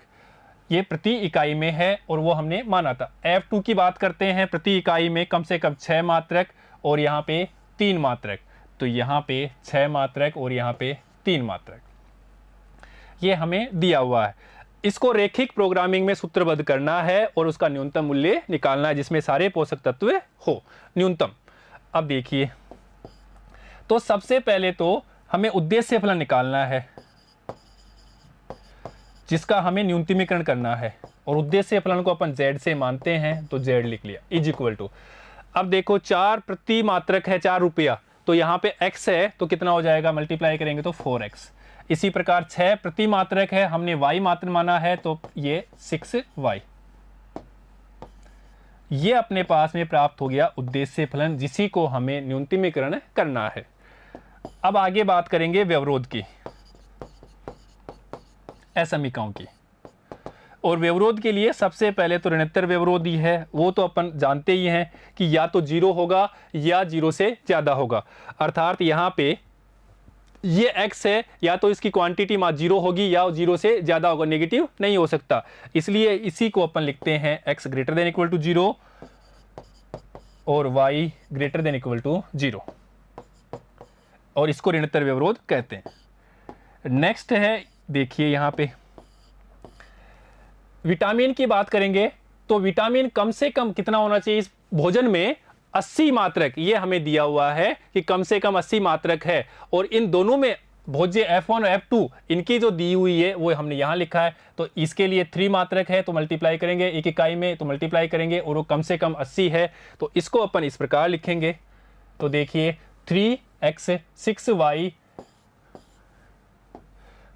ये प्रति इकाई में है और वो हमने माना था। F2 की बात करते हैं, प्रति इकाई में कम से कम 6 मात्रक और यहाँ पे 3 मात्रक, तो यहाँ पे 6 मात्रक और यहाँ पे 3 मात्रक, ये हमें दिया हुआ है। इसको रेखिक प्रोग्रामिंग में सूत्रबद्ध करना है और उसका न्यूनतम मूल्य निकालना है जिसमें सारे पोषक तत्व हो न्यूनतम। अब देखिए, तो सबसे पहले तो हमें उद्देश्य फलन निकालना है जिसका हमें न्यूनतमीकरण करना है, और उद्देश्य फलन को अपन z से मानते हैं, तो z लिख लिया इज इक्वल टू। अब देखो 4 प्रति मात्रक है 4 रुपया, तो यहाँ पे x है तो कितना हो जाएगा, मल्टीप्लाई करेंगे तो 4x। इसी प्रकार 6 प्रति मात्रक है, हमने y मात्र माना है तो ये 6y। ये अपने पास में प्राप्त हो गया उद्देश्य फलन, जिसी को हमें न्यूनतमीकरण करना है। अब आगे बात करेंगे व्यवरोध की, असमीकाओं की। और व्यवरोध के लिए सबसे पहले तो ऋणोत्तर व्यवरोध ही है, वो तो अपन जानते ही हैं कि या तो 0 होगा या 0 से ज़्यादा होगा। अर्थात यहाँ पे ये x है, या तो इसकी क्वांटिटी 0 होगी या 0 से ज़्यादा होगा, नेगेटिव नहीं हो सकता। इसलिए इसी को अपन लिखते हैं x greater than equal to 0 और y greater than equal to 0, और इसको ऋणोत्तर व्यवरोध कहते हैं। नेक्स्ट है, देखिए यहाँ पे विटामिन की बात करेंगे, तो विटामिन कम से कम कितना होना चाहिए इस भोजन में, 80 मात्रक। ये हमें दिया हुआ है कि कम से कम 80 मात्रक है, और इन दोनों में भोज्य F1 और F2 इनकी जो दी हुई है वो हमने यहाँ लिखा है। तो इसके लिए 3 मात्रक है तो मल्टीप्लाई करेंगे, एक इकाई में तो मल्टीप्लाई करेंगे, और वो कम से कम 80 है, तो इसको अपन इस प्रकार लिखेंगे। तो देखिए 3x 6y,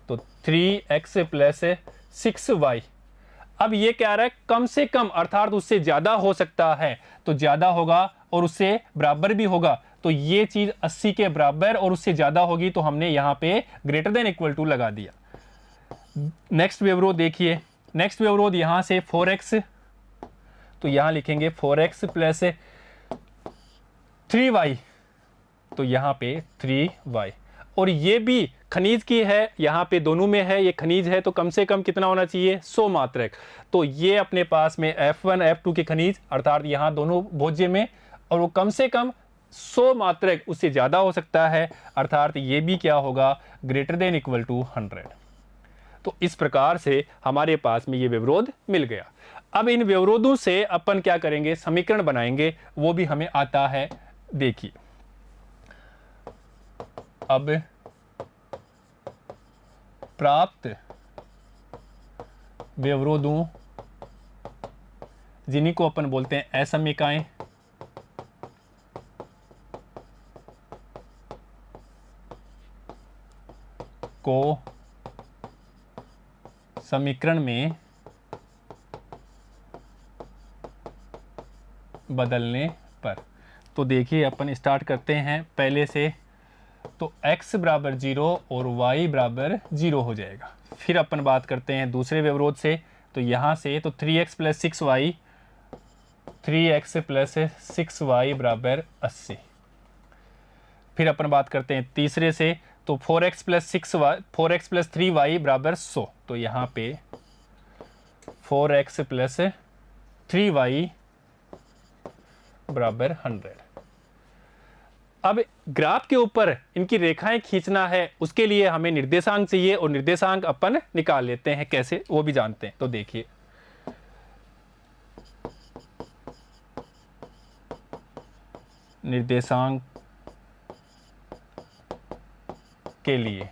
तो 3x प्लस 6y। अब ये क्या रहा है, कम से कम अर्थात उससे ज्यादा हो सकता है, तो ज्यादा होगा और उससे बराबर भी होगा, तो ये चीज 80 के बराबर और उससे ज्यादा होगी, तो हमने यहाँ पे ग्रेटर देन इक्वल टू लगा दिया। नेक्स्ट व्यवरोध देखिए, नेक्स्ट व्यवरोध यहाँ से 4x, तो यहाँ लिखेंगे 4x प्लस 3y, तो यहाँ पे 3y। और ये भी खनिज की है, यहाँ पे दोनों में है, ये खनिज है तो कम से कम कितना होना चाहिए, 100 मात्रक। तो ये अपने पास में F1 F2 के खनिज अर्थात यहाँ दोनों भोज्य में, और वो कम से कम 100 मात्रक, उससे ज़्यादा हो सकता है, अर्थात ये भी क्या होगा, ग्रेटर देन इक्वल टू 100। तो इस प्रकार से हमारे पास में ये व्यवरोध मिल गया। अब इन व्यवरोधों से अपन क्या करेंगे, समीकरण बनाएंगे, वो भी हमें आता है। देखिए अब प्राप्त व्यवरोधों, जिन्हीं को अपन बोलते हैं असमीकाएं, को समीकरण में बदलने पर। तो देखिए अपन स्टार्ट करते हैं पहले से, तो x बराबर 0 और y बराबर 0 हो जाएगा। फिर अपन बात करते हैं दूसरे व्यवरोध से, तो यहाँ से तो 3x plus 6y, 3x plus 6y बराबर 80। फिर अपन बात करते हैं तीसरे से, तो 4x प्लस 3y बराबर 100, तो यहाँ पे 4x प्लस 3y बराबर 100। अब ग्राफ के ऊपर इनकी रेखाएं खींचना है, उसके लिए हमें निर्देशांक चाहिए, और निर्देशांक अपन निकाल लेते हैं, कैसे वो भी जानते हैं। तो देखिए निर्देशांक के लिए,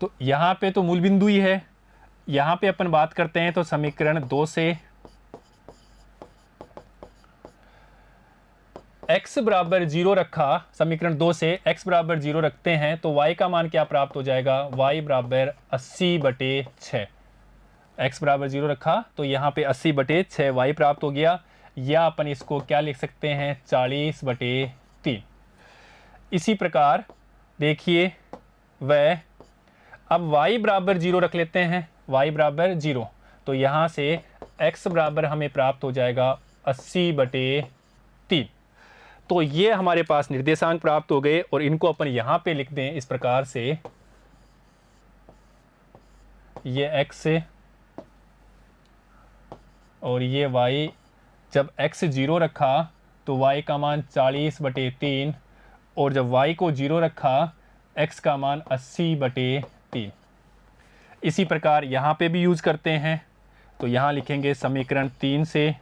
तो यहाँ पे तो मूल बिंदु ही है, यहाँ पे अपन बात करते हैं तो समीकरण 2 से x बराबर 0 रखा, समीकरण 2 से x बराबर 0 रखते हैं, तो y का मान क्या प्राप्त हो जाएगा, y बराबर 80/6। x बराबर 0 रखा तो यहाँ पे 80/6 y प्राप्त हो गया, या अपन इसको क्या लिख सकते हैं, 40/3। इसी प्रकार देखिए वह, अब y बराबर 0 रख लेते हैं, y बराबर 0, तो यहाँ से x बराबर हमें प्राप्त हो जाएगा 80/3। तो ये हमारे पास निर्देशांक प्राप्त हो गए और इनको अपन यहाँ पे लिख दें इस प्रकार से, ये x और ये y। जब x 0 रखा तो y का मान 40/3 और जब y को 0 रखा x का मान 80/3। इसी प्रकार यहाँ पे भी यूज करते हैं। तो यहाँ लिखेंगे समीकरण 3 से,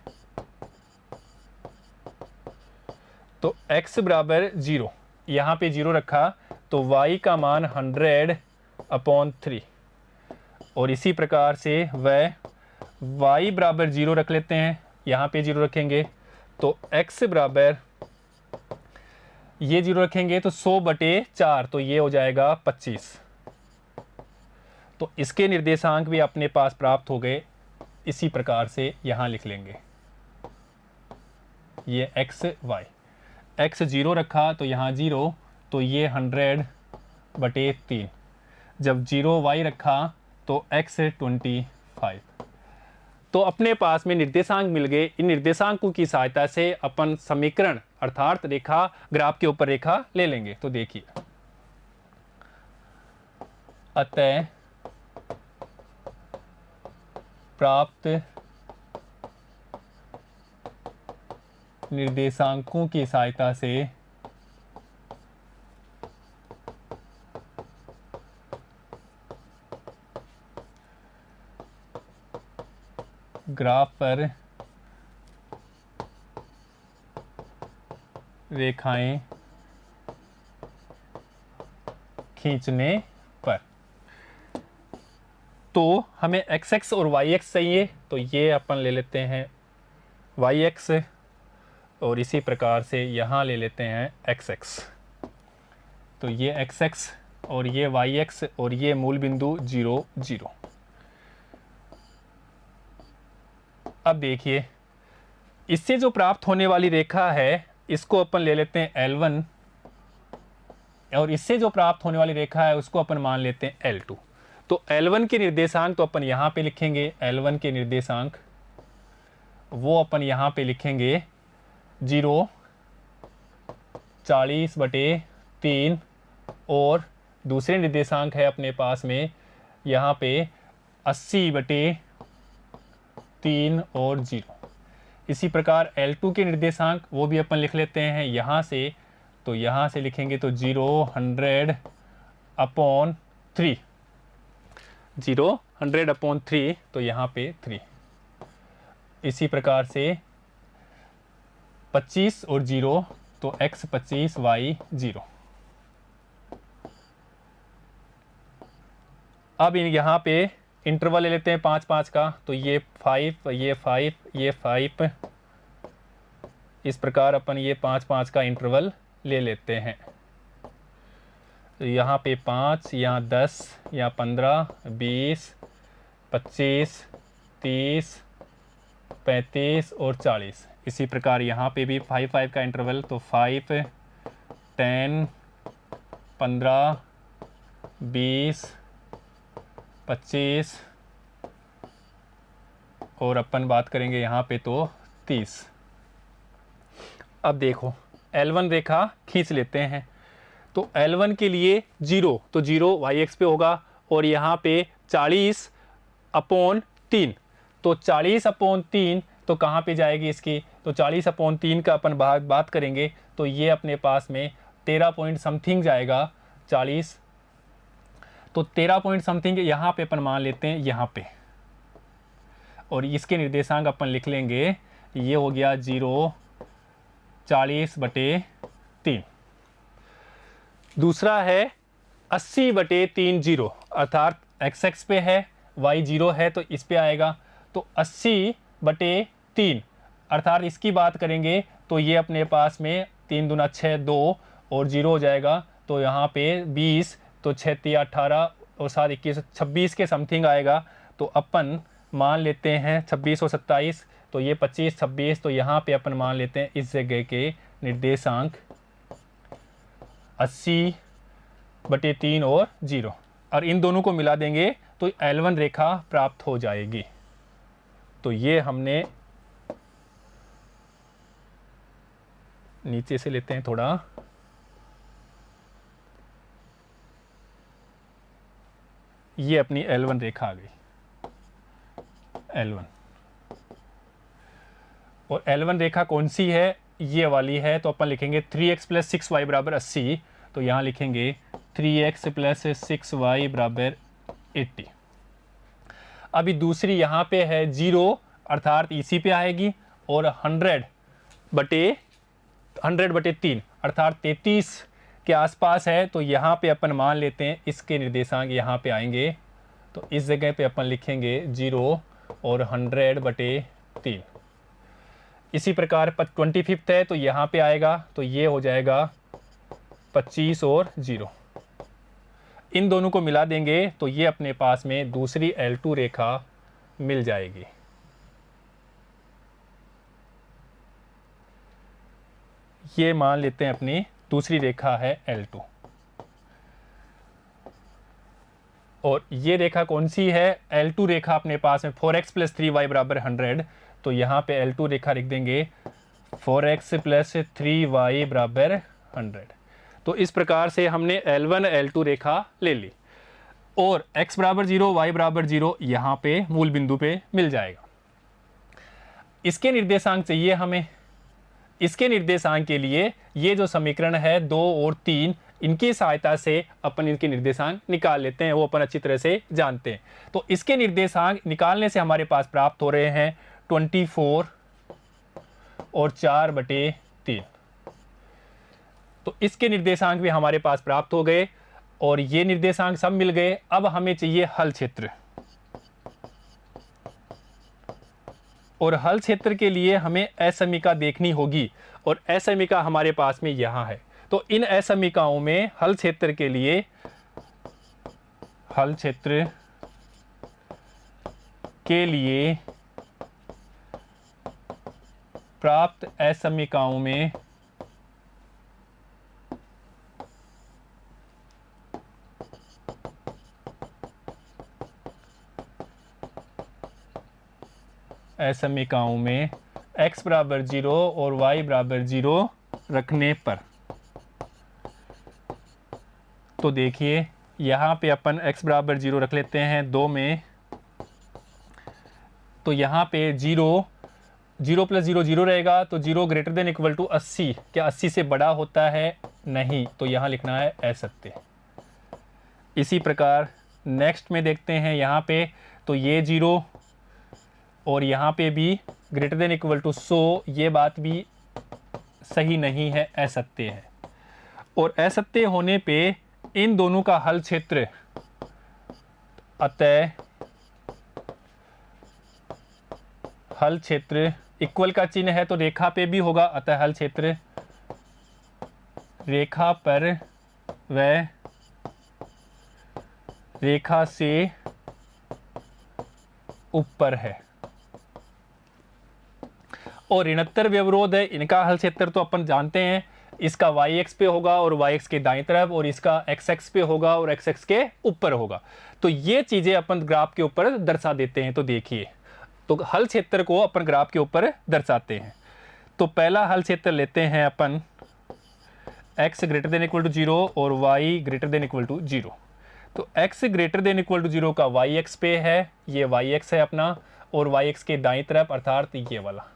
तो x बराबर 0, यहाँ पे 0 रखा तो y का मान 100/3 और इसी प्रकार से वह y बराबर 0 रख लेते हैं, यहाँ पे 0 रखेंगे तो x बराबर, ये 0 रखेंगे तो 100/4, तो ये हो जाएगा 25। तो इसके निर्देशांक भी अपने पास प्राप्त हो गए। इसी प्रकार से यहाँ लिख लेंगे ये x y, x 0 रखा तो यहाँ 0, तो ये 100/3। जब 0 y रखा तो x 25। तो अपने पास में निर्देशांक मिल गए। इन निर्देशांकों की सहायता से अपन समीकरण अर्थात रेखा, ग्राफ के ऊपर रेखा ले लेंगे। तो देखिए, अतः प्राप्त निर्देशांकों की सहायता से ग्राफ पर रेखाएं खींचने पर, तो हमें x और y चाहिए, तो ये अपन ले लेते हैं y और इसी प्रकार से यहाँ ले लेते हैं x। तो ये x और ये y और ये मूल बिंदु 0 0। अब देखिए, इससे जो प्राप्त होने वाली रेखा है इसको अपन ले लेते हैं L1 और इससे जो प्राप्त होने वाली रेखा है उसको अपन मान लेते हैं L2। तो L1 के निर्देशांक तो अपन यहाँ पे लिखेंगे, L1 के निर्देशांक वो अपन यहाँ पे लिखेंगे 0 40/3 और दूसरे निर्देशांक है अपने पास में यहाँ पे 80/3 और 0। इसी प्रकार L2 के निर्देशांक वो भी अपन लिख लेते हैं यहाँ से, तो यहाँ से लिखेंगे तो 0 100/3, 0 100/3, तो यहाँ पे 3। इसी प्रकार से 25 और 0, तो x 25 y 0। अब यहाँ पे इंटरवल ले लेते हैं 5 5 का, तो ये 5 ये 5 ये 5, इस प्रकार अपन ये 5 5 का इंटरवल ले लेते हैं। तो यहाँ पे 5, यहाँ 10, यहाँ 15, 20, 25, 30, 35 और 40। इसी प्रकार यहाँ पे भी 5 5 का इंटरवल, तो 5, 10, 15, 20, 25 और अपन बात करेंगे यहाँ पे तो 30। अब देखो, L1 रेखा खींच लेते हैं। तो L1 के लिए 0, तो 0 y पे होगा और यहाँ पे 40/3, तो 40/3 तो कहाँ पे जाएगी इसकी, तो 40/3 का अपन बात करेंगे तो ये अपने पास में 13 पॉइंट समथिंग जाएगा 40। तो 13 पॉइंट समथिंग यहाँ पे अपन मान लेते हैं यहाँ पे, और इसके निर्देशांक अपन लिख लेंगे, ये हो गया 0 40/3। दूसरा है 80/3 0, अर्थात x पे है, y 0 है तो इस पे आएगा, तो 80/3 अर्थात इसकी बात करेंगे तो ये अपने पास में 3 दूना 6 2 और 0 हो जाएगा, तो यहाँ पे 20, तो 6 3 18 और 7 21 26 के समथिंग आएगा। तो अपन मान लेते हैं 26 और 27, तो ये 25 26, तो यहाँ पे अपन मान लेते हैं इस जगह के निर्देशांक 80/3 और 0, और इन दोनों को मिला देंगे तो L1 रेखा प्राप्त हो जाएगी। तो ये हमने नीचे से लेते हैं थोड़ा, ये अपनी L1 रेखा आ गई, L1। और L1 रेखा कौन सी है, ये वाली है। तो अपन लिखेंगे 3x + 6y = 80। तो यहाँ लिखेंगे 3x + 6y = 80। अभी दूसरी यहाँ पे है 0, अर्थात इसी पे आएगी, और 100/3 अर्थात 33 के आसपास है। तो यहाँ पे अपन मान लेते हैं इसके निर्देशांक यहाँ पे आएंगे। तो इस जगह पे अपन लिखेंगे 0 और 100/3। इसी प्रकार 25 है, तो यहाँ पे आएगा, तो ये हो जाएगा 25 और 0। इन दोनों को मिला देंगे तो ये अपने पास में दूसरी L2 रेखा मिल जाएगी। ये मान लेते हैं अपनी दूसरी रेखा है L2। और ये रेखा कौन सी है, L2 रेखा अपने पास में 4x + 3y = 100। तो यहाँ पे L2 रेखा लिख देंगे 4x + 3y = 100। तो इस प्रकार से हमने L1 L2 रेखा ले ली, और x = 0 y = 0 यहाँ पे मूल बिंदु पे मिल जाएगा। इसके निर्देशांक चाहिए हमें। इसके निर्देशांक के लिए ये जो समीकरण है 2 और 3, इनकी सहायता से अपन इनके निर्देशांक निकाल लेते हैं, वो अपन अच्छी तरह से जानते हैं। तो इसके निर्देशांक निकालने से हमारे पास प्राप्त हो रहे हैं 24 और 4/3। तो इसके निर्देशांक भी हमारे पास प्राप्त हो गए, और ये निर्देशांक सब मिल गए। अब हमें चाहिए हल क्षेत्र, और हल क्षेत्र के लिए हमें असमीका देखनी होगी, और असमीका हमारे पास में यहाँ है। तो इन असमीकाओं में हल क्षेत्र के लिए, हल क्षेत्र के लिए प्राप्त असमीकाओं में असमीकाओं में x = 0 और y = 0 रखने पर, तो देखिए यहाँ पे अपन x = 0 रख लेते हैं 2 में। तो यहाँ पे 0 + 0 0 रहेगा, तो 0 > 80। क्या 80 से बड़ा होता है? नहीं। तो यहाँ लिखना है असत्य। इसी प्रकार नेक्स्ट में देखते हैं यहाँ पे, तो ये 0 और यहाँ पे भी > 100, ये बात भी सही नहीं है, असत्य है। और असत्य होने पे इन दोनों का हल क्षेत्र, अतः हल क्षेत्र इक्वल का चिन्ह है, तो रेखा पे भी होगा, अतः हल क्षेत्र रेखा पर व रेखा से ऊपर है। और ऋणोत्तर व्यवरोध है, इनका हल क्षेत्र तो अपन जानते हैं, इसका y-x पे होगा और y-x के दाईं तरफ, और इसका x-x पे होगा और x-x के ऊपर होगा। तो ये चीजें अपन ग्राफ के ऊपर दर्शा देते हैं। तो देखिए, तो हल क्षेत्र को अपन ग्राफ के ऊपर दर्शाते हैं। तो पहला हल क्षेत्र लेते हैं अपन x > 0 और y > 0। तो x > 0 का y-x पे है, ये y-x है अपना, और y-x के दाईं तरफ अर्थात ये वाला।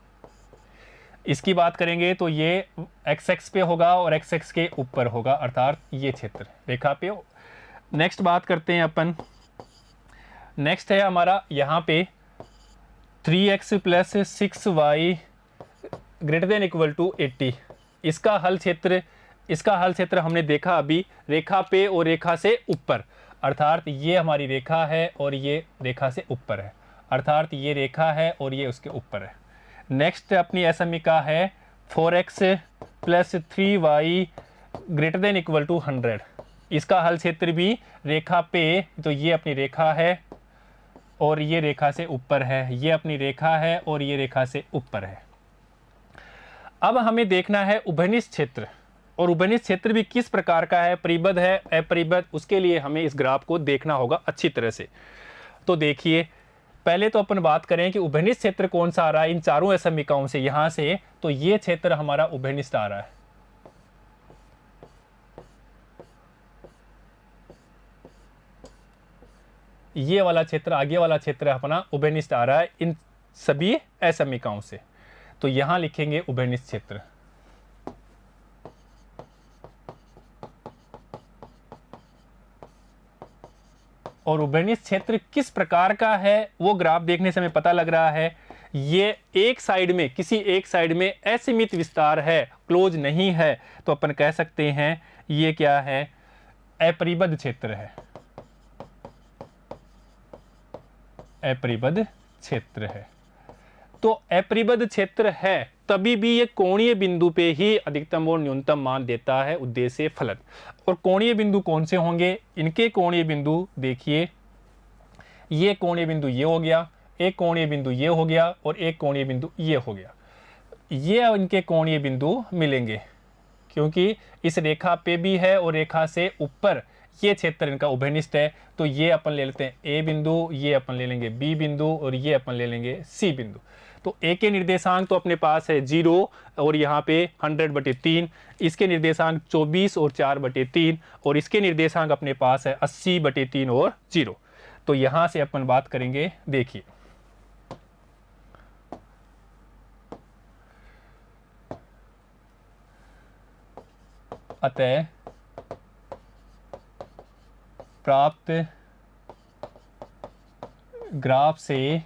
इसकी बात करेंगे तो ये x-x पे होगा और x-x के ऊपर होगा, अर्थात ये क्षेत्र रेखा पे। नेक्स्ट बात करते हैं अपन, नेक्स्ट है हमारा यहाँ पे 3x + 6y > 80। इसका हल क्षेत्र हमने देखा अभी, रेखा पे और रेखा से ऊपर, अर्थात ये हमारी रेखा है और ये रेखा से ऊपर है, अर्थात ये रेखा है और ये उसके ऊपर है। नेक्स्ट अपनी असमीका है 4x + 3y > 100। इसका हल क्षेत्र भी रेखा पे, तो ये अपनी रेखा है और ये रेखा से ऊपर है, ये अपनी रेखा है और ये रेखा से ऊपर है। अब हमें देखना है उभयनिष्ठ क्षेत्र, और उभयनिष्ठ क्षेत्र भी किस प्रकार का है, परिबद्ध है अपरिबद्ध, उसके लिए हमें इस ग्राफ को देखना होगा अच्छी तरह से। तो देखिए, पहले तो अपन बात करें कि उभयनिष्ठ क्षेत्र कौन सा आ रहा है इन चारों असमिकाओं से, यहां से तो ये क्षेत्र हमारा उभयनिष्ठ आ रहा है। ये वाला क्षेत्र, आगे वाला क्षेत्र अपना उभयनिष्ठ आ रहा है इन सभी असमिकाओं से, तो यहां लिखेंगे उभयनिष्ठ क्षेत्र। और उभयनिष्ठ क्षेत्र किस प्रकार का है वो ग्राफ देखने से हमें पता लग रहा है। ये एक साइड में, किसी एक साइड में असीमित विस्तार है, क्लोज नहीं है, तो अपन कह सकते हैं ये क्या है, अपरिबद्ध क्षेत्र है, अपरिबद्ध क्षेत्र है। तो अपरिबद्ध क्षेत्र है तभी भी ये कोणीय बिंदु पे ही अधिकतम और न्यूनतम मान देता है उद्देश्य फलन। और कोणीय बिंदु कौन से होंगे, इनके कोणीय बिंदु देखिए, ये कोणीय बिंदु ये हो गया, एक कोणीय बिंदु ये हो गया और एक कोणीय बिंदु ये हो गया। ये इनके कोणीय बिंदु मिलेंगे क्योंकि इस रेखा पे भी है और रेखा से ऊपर ये क्षेत्र इनका उभयनिष्ठ है। तो ये अपन ले लेते हैं ए बिंदु, ये अपन ले लेंगे बी बिंदु और ये अपन ले लेंगे सी बिंदु। तो ए के निर्देशांक तो अपने पास है 0 और यहाँ पे 100/3, इसके निर्देशांक 24 और 4/3 और इसके निर्देशांक अपने पास है 80/3 और 0। तो यहाँ से अपन बात करेंगे, देखिए अतः प्राप्त ग्राफ से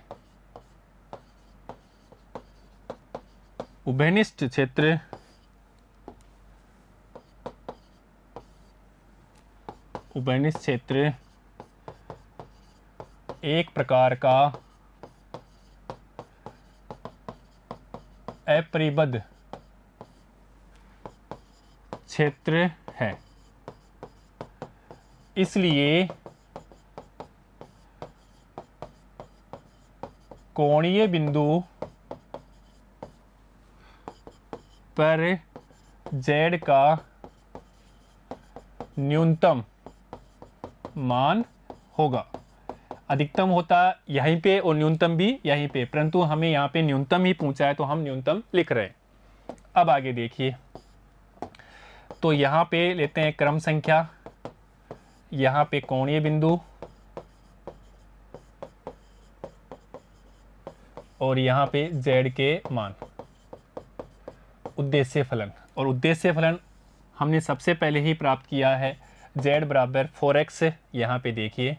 उभयनिष्ठ क्षेत्र एक प्रकार का अपरिबद्ध क्षेत्र है। इसलिए कोणीय बिंदु पर z का न्यूनतम मान होगा। अधिकतम होता यहीं पे और न्यूनतम भी यहीं पे, परंतु हमें यहाँ पे न्यूनतम ही पूछा है तो हम न्यूनतम लिख रहे हैं। अब आगे देखिए, तो यहाँ पे लेते हैं क्रम संख्या, यहाँ पे कोणीय बिंदु और यहाँ पे z के मान, उद्देश्य फलन। और उद्देश्य फलन हमने सबसे पहले ही प्राप्त किया है, z बराबर 4x, यहाँ पे देखिए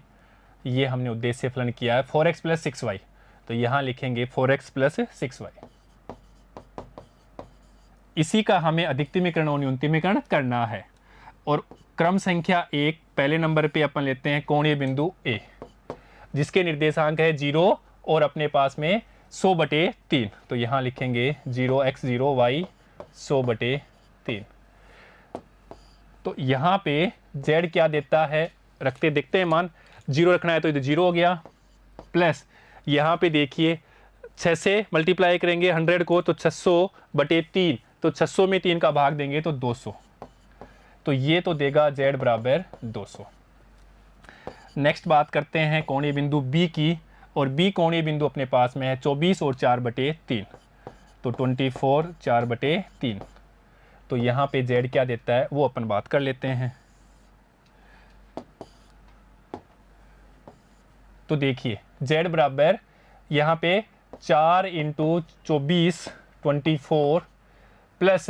ये हमने उद्देश्य फलन किया है 4x + 6y, तो यहाँ लिखेंगे 4x + 6y। इसी का हमें अधिकतमीकरण और न्यूनतमीकरण करना है। और क्रम संख्या 1 पहले नंबर पे अपन लेते हैं कोणीय बिंदु A, जिसके निर्देशांक है 0 और अपने पास में 100/3, तो यहाँ लिखेंगे 0x0y 100/3। तो यहाँ पे z क्या देता है, रखते देखते हैं मान, 0 रखना है तो इधर 0 हो गया, प्लस यहाँ पे देखिए 6 से मल्टीप्लाई करेंगे 100 को तो 600/3, तो 600 में 3 का भाग देंगे तो 200, तो ये तो देगा z बराबर 200। नेक्स्ट बात करते हैं कोणीय बिंदु B की, और B कोणीय बिंदु अपने पास में है 24 और 4/3, तो 24 4/3। तो यहाँ पे z क्या देता है वो अपन बात कर लेते हैं। तो देखिए z बराबर यहाँ पे 4 × 24 24 प्लस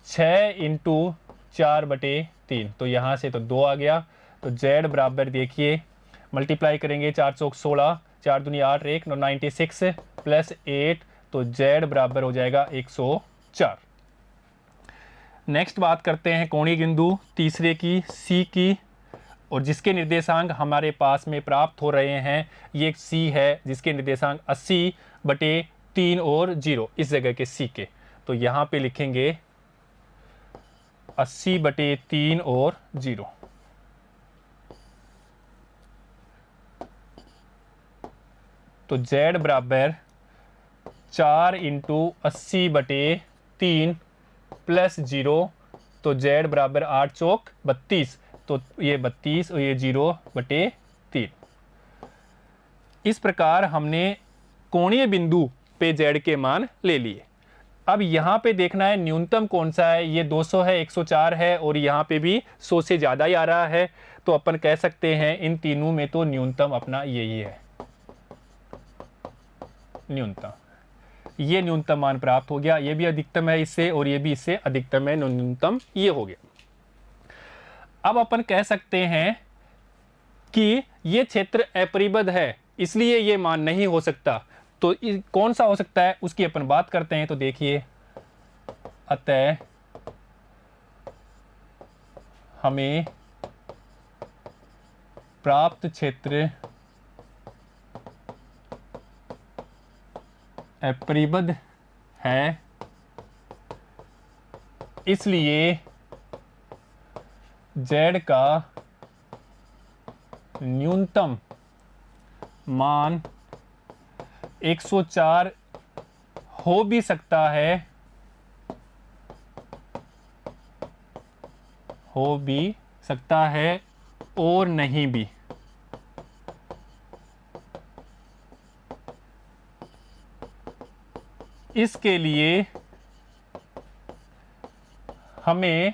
6 × 4/3, तो यहाँ से तो 2 आ गया। तो z बराबर देखिए मल्टीप्लाई करेंगे 4 चौक 16, 4 दूनी 8, 1 9 96 प्लस 8, तो z बराबर हो जाएगा 104। नेक्स्ट बात करते हैं कोणीय बिंदु तीसरे की C की, और जिसके निर्देशांक हमारे पास में प्राप्त हो रहे हैं, ये एक C है जिसके निर्देशांक 80/3 और 0 इस जगह के C के, तो यहाँ पे लिखेंगे 80/3 और 0। तो z बराबर 4 × 80/3 प्लस 0, तो z बराबर 8 चौक 32, तो ये 32 और ये 0/3। इस प्रकार हमने कोणीय बिंदु पे z के मान ले लिए। अब यहाँ पे देखना है न्यूनतम कौन सा है, ये 200 है, 104 है और यहाँ पे भी 100 से ज़्यादा ही आ रहा है। तो अपन कह सकते हैं इन तीनों में तो न्यूनतम अपना यही है, न्यूनतम। ये न्यूनतम मान प्राप्त हो गया, ये भी अधिकतम है इससे और ये भी इससे अधिकतम है, न्यूनतम ये हो गया। अब अपन कह सकते हैं कि ये क्षेत्र अपरिबद्ध है, इसलिए ये मान नहीं हो सकता। तो कौन सा हो सकता है उसकी अपन बात करते हैं। तो देखिए, अतः हमें प्राप्त क्षेत्र अपरिबद्ध है, इसलिए z का न्यूनतम मान 104 हो भी सकता है, और नहीं भी। इसके लिए हमें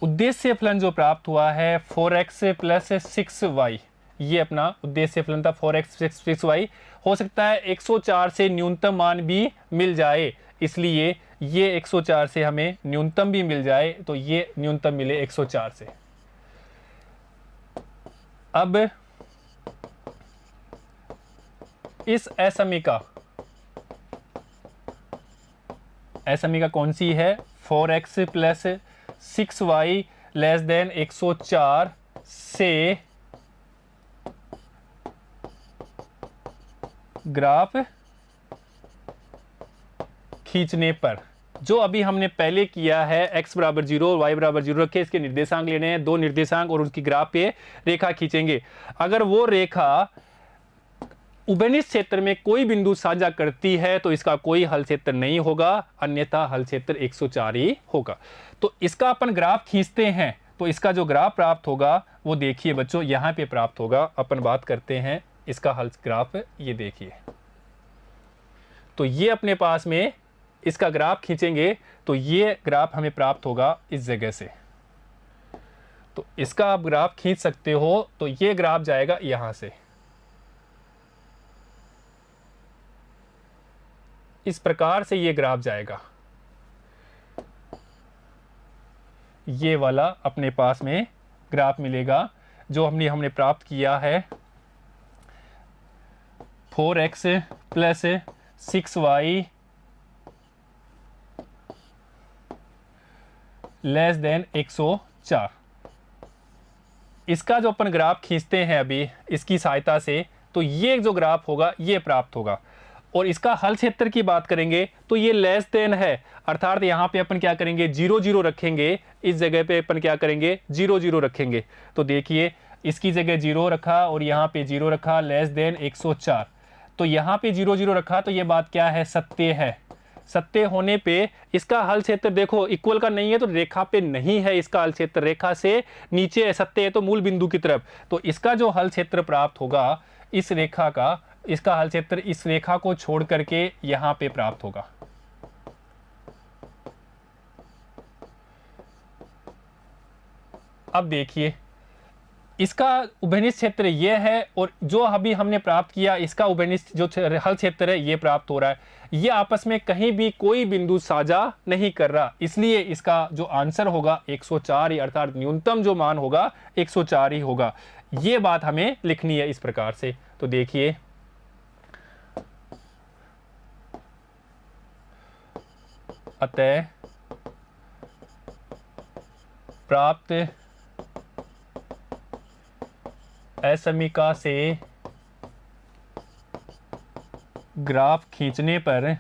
उद्देश्य फलन जो प्राप्त हुआ है 4x प्लस 6y, ये अपना उद्देश्य फलन था 4x 6y। हो सकता है 104 से न्यूनतम मान भी मिल जाए, इसलिए ये 104 से हमें न्यूनतम भी मिल जाए, तो ये न्यूनतम मिले 104 से। अब इस असमीका कौन सी है, 4x plus 6y less than 104 से ग्राफ खींचने पर, जो अभी हमने पहले किया है x बराबर 0 और y बराबर 0 रखे, इसके निर्देशांक लेने हैं, 2 निर्देशांक, और उसकी ग्राफ पे रेखा खींचेंगे। अगर वो रेखा उभयनिष्ठ क्षेत्र में कोई बिंदु साझा करती है तो इसका कोई हल क्षेत्र नहीं होगा, अन्यथा हल क्षेत्र 104 ही होगा। तो इसका अपन ग्राफ खींचते हैं, तो इसका जो ग्राफ प्राप्त होगा वो देखिए बच्चों यहाँ पे प्राप्त होगा। अपन बात करते हैं इसका हल ग्राफ, ये देखिए। तो ये अपने पास में इसका ग्राफ खींचेंगे तो ये ग्राफ हमें प्राप्त होगा इस जगह से। तो इसका आप ग्राफ खींच सकते हो, तो ये ग्राफ जाएगा यहां से, इस प्रकार से ये ग्राफ जाएगा। ये वाला अपने पास में ग्राफ मिलेगा जो हमने प्राप्त किया है, 4x plus 6y less than 104। इसका जो अपन ग्राफ खींचते हैं अभी इसकी सहायता से, तो ये जो ग्राफ होगा ये प्राप्त होगा। और इसका हल क्षेत्र की बात करेंगे तो ये लेस देन है, अर्थात यहाँ पे अपन क्या करेंगे 0 0 रखेंगे, इस जगह पे अपन क्या करेंगे 0 0 रखेंगे। तो देखिए इसकी जगह 0 रखा और यहाँ पे 0 रखा, लेस देन 104। तो यहाँ पे 0 0 रखा, तो ये बात क्या है, सत्य है। सत्य होने पे इसका हल क्षेत्र देखो इक्वल का नहीं है, तो रेखा पे नहीं है इसका हल क्षेत्र, रेखा से नीचे है, सत्य है तो मूल बिंदु की तरफ। तो इसका जो हल क्षेत्र प्राप्त होगा इस रेखा का, इसका हल क्षेत्र इस रेखा को छोड़ करके यहां पे प्राप्त होगा। अब देखिए इसका उभयनिष्ठ क्षेत्र ये है और जो अभी हमने प्राप्त किया इसका उभयनिष्ठ जो हल क्षेत्र है ये प्राप्त हो रहा है। ये आपस में कहीं भी कोई बिंदु साझा नहीं कर रहा, इसलिए इसका जो आंसर होगा 104 ही, अर्थात न्यूनतम जो मान होगा 104 ही होगा। ये बात हमें लिखनी है इस प्रकार से। तो देखिए अतः प्राप्त असमीका से ग्राफ खींचने पर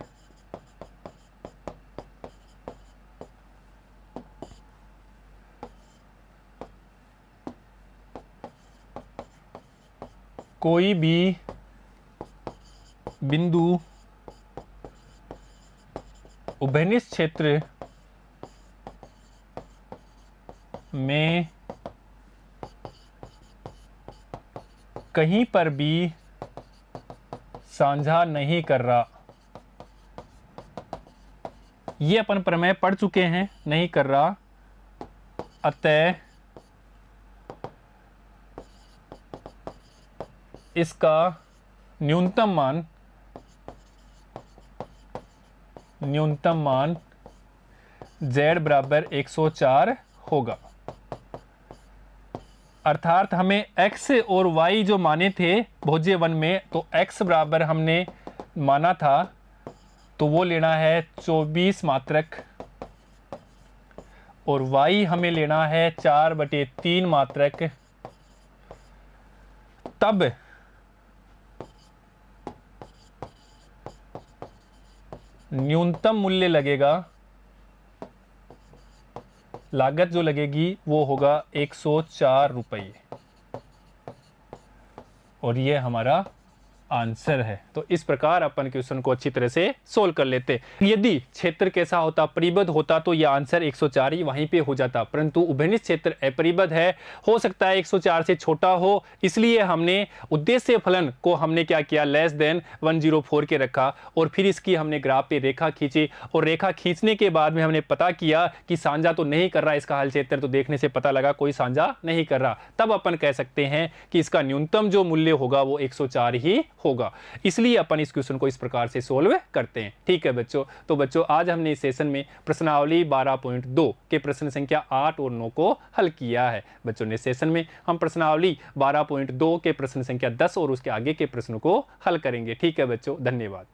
कोई भी बिंदु उभयनिष्ठ क्षेत्र में कहीं पर भी साझा नहीं कर रहा, ये अपन प्रमेय पढ़ चुके हैं, नहीं कर रहा, अतः इसका न्यूनतम मान z बराबर 104 होगा। अर्थात हमें x और y जो माने थे भोज्य वन में, तो x बराबर हमने माना था तो वो लेना है 24 मात्रक, और y हमें लेना है 4/3 मात्रक। तब न्यूनतम मूल्य लगेगा, लागत जो लगेगी वो होगा 104 रुपये, और ये हमारा आंसर है। तो इस प्रकार अपन क्वेश्चन को अच्छी तरह से सोल्व कर लेते। यदि क्षेत्र कैसा होता, परिबद्ध होता, तो यह आंसर 104 ही वहीं पे हो जाता, परंतु उभयनिष्ठ क्षेत्र अपरिबद्ध है, हो सकता है 104 से छोटा हो, इसलिए हमने उद्देश्य फलन को हमने क्या किया, लेस देन 104 के रखा, और फिर इसकी हमने ग्राफ पे रेखा खींची, और रेखा खींचने के बाद में हमने पता किया कि साझा तो नहीं कर रहा इसका हल क्षेत्र, तो देखने से पता लगा कोई साझा नहीं कर रहा, तब अपन कह सकते हैं कि इसका न्यूनतम जो मूल्य होगा वो 104 ही होगा। इसलिए अपन इस क्वेश्चन को इस प्रकार से सोल्व करते हैं। ठीक है बच्चों, तो बच्चों आज हमने इस सेशन में प्रश्नावली 12.2 के प्रश्न संख्या 8 और 9 को हल किया है। बच्चों ने सेशन में हम प्रश्नावली 12.2 के प्रश्न संख्या 10 और उसके आगे के प्रश्नों को हल करेंगे। ठीक है बच्चों, धन्यवाद।